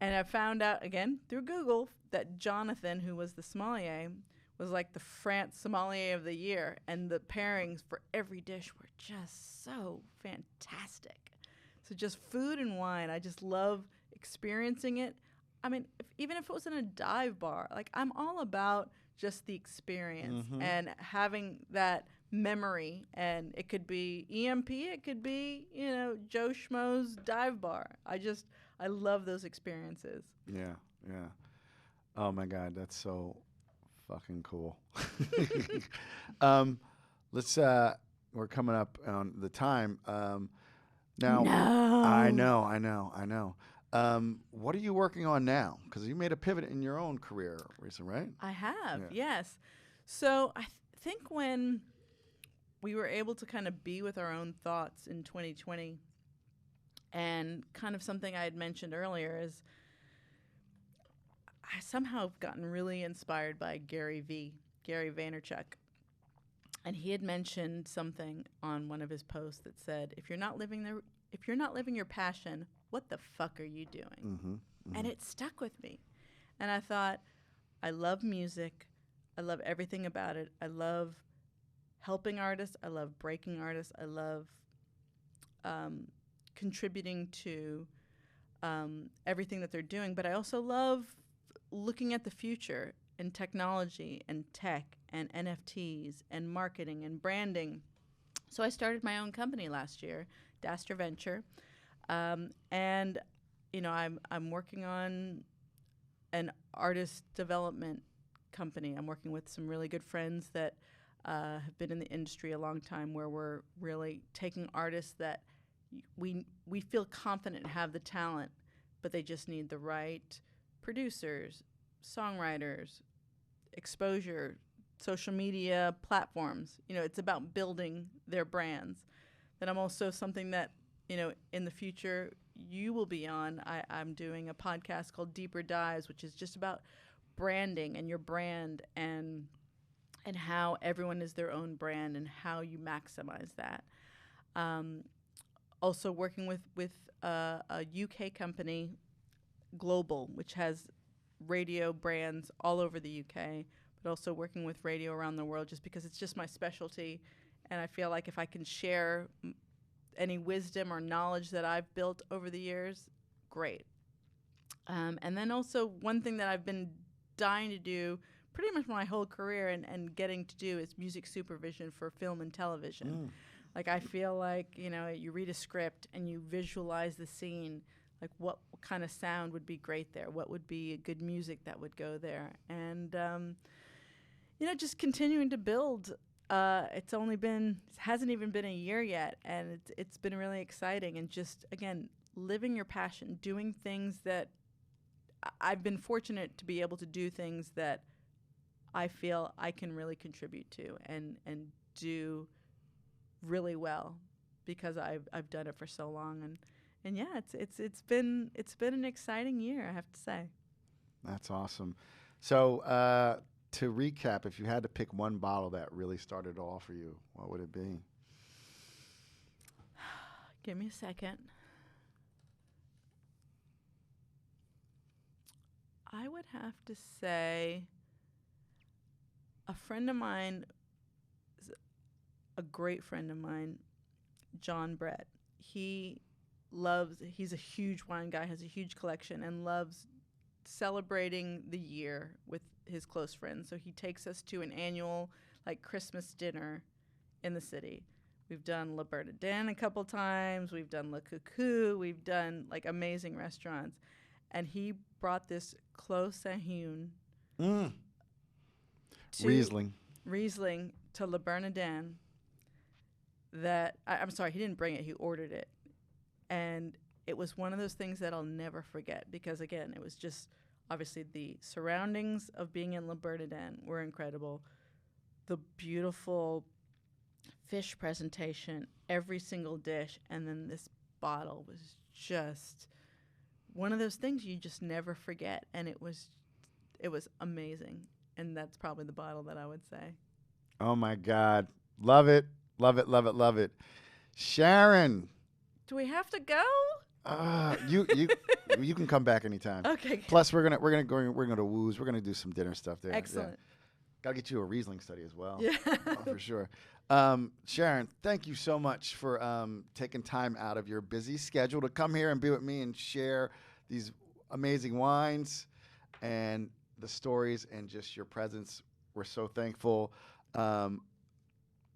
And I found out, again, through Google, that Jonathan, who was the sommelier, was like the France sommelier of the year, and the pairings for every dish were just so fantastic. So just food and wine, I just love experiencing it. I mean, even if it was in a dive bar, like I'm all about just the experience and having that memory, and it could be EMP, it could be, Joe Schmo's dive bar. I love those experiences. Yeah, yeah. Oh my God, that's so fucking cool. Let's we're coming up on the time. Now No. I know. What are you working on now? Because you made a pivot in your own career recently, right? I have, Yeah. yes. So I think when we were able to kind of be with our own thoughts in 2020, and kind of something I had mentioned earlier is I somehow have gotten really inspired by Gary Vaynerchuk. And he had mentioned something on one of his posts that said, if you're not living your passion, what the fuck are you doing? Mm-hmm, mm-hmm. And it stuck with me. And I thought, I love music. I love everything about it. I love helping artists. I love breaking artists. I love contributing to everything that they're doing. But I also love looking at the future and technology and tech and NFTs and marketing and branding. So I started my own company last year, Dastur Venture. And, I'm working on an artist development company. I'm working with some really good friends that have been in the industry a long time, where we're really taking artists that we feel confident have the talent, but they just need the right producers, songwriters, exposure, social media platforms. It's about building their brands. Then I'm also something that, in the future you will be on. I'm doing a podcast called Deeper Dives, which is just about branding and your brand and how everyone is their own brand and how you maximize that. Also working with a UK company, Global, which has radio brands all over the UK, but also working with radio around the world, just because it's just my specialty. And I feel like if I can share any wisdom or knowledge that I've built over the years, great. And then also one thing that I've been dying to do pretty much my whole career and getting to do is music supervision for film and television. Like, I feel like, you read a script and you visualize the scene, like what kind of sound would be great there, what would be a good music that would go there. And, just continuing to build. It hasn't even been a year yet, and it's been really exciting. And just, again, living your passion, doing things that I've been fortunate to be able to do, things that I feel I can really contribute to and do really well, because I've done it for so long. And yeah, it's been an exciting year, I have to say. That's awesome. So to recap, if you had to pick one bottle that really started all for you, what would it be? Give me a second. I would have to say a friend of mine, a great friend of mine, John Brett. He's a huge wine guy, has a huge collection, and loves celebrating the year with his close friends. So he takes us to an annual, Christmas dinner in the city. We've done Le Bernardin a couple times. We've done Le Coucou. We've done, amazing restaurants. And he brought this Clos Saint-Hune Riesling to Le Bernardin that, I'm sorry, he didn't bring it. He ordered it. And it was one of those things that I'll never forget, because, again, it was just, obviously, the surroundings of being in Le Bernardin were incredible. The beautiful fish presentation, every single dish, and then this bottle was just one of those things you just never forget. And it was amazing. And that's probably the bottle that I would say. Oh my God. Love it. Love it. Love it. Love it. Sharon. Do we have to go? You can come back anytime. Okay. Plus, we're gonna go to Woo's. We're gonna do some dinner stuff there. Excellent. Yeah. Gotta get you a Riesling study as well. Yeah. For sure. Sharon, thank you so much for taking time out of your busy schedule to come here and be with me and share these amazing wines and the stories and just your presence. We're so thankful.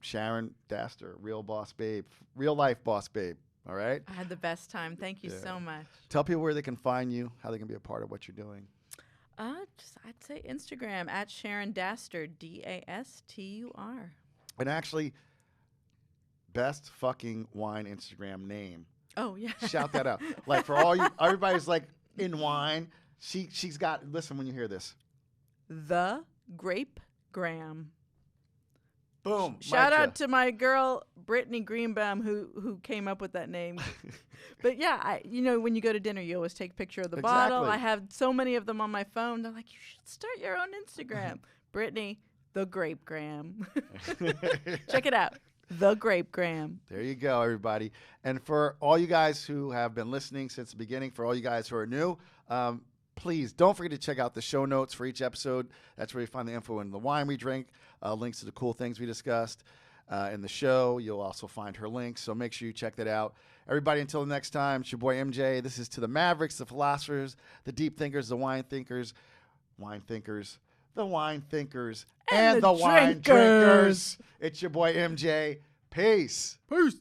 Sharon Dastur, real boss babe, real life boss babe. All right. I had the best time. Thank you so much. Tell people where they can find you, how they can be a part of what you're doing. I'd say Instagram at Sharon Dastur, Dastur. And actually, best fucking wine Instagram name. Oh yeah. Shout that out. Like for all you, everybody's like in wine. She's got. Listen when you hear this. The Grape Graham. Boom. Shout out to my girl Brittany Greenbaum who came up with that name. But yeah, when you go to dinner, you always take a picture of the bottle. I have so many of them on my phone. They're like, you should start your own Instagram. Brittany, the Grape Graham. Check it out. The Grape Graham. There you go, everybody. And for all you guys who have been listening since the beginning, for all you guys who are new, please don't forget to check out the show notes for each episode. That's where you find the info in the wine we drink, links to the cool things we discussed in the show. You'll also find her links, so make sure you check that out. Everybody, until the next time, it's your boy MJ. This is to the Mavericks, the philosophers, the deep thinkers, the wine thinkers, the wine thinkers, and the wine drinkers. It's your boy MJ. Peace. Peace.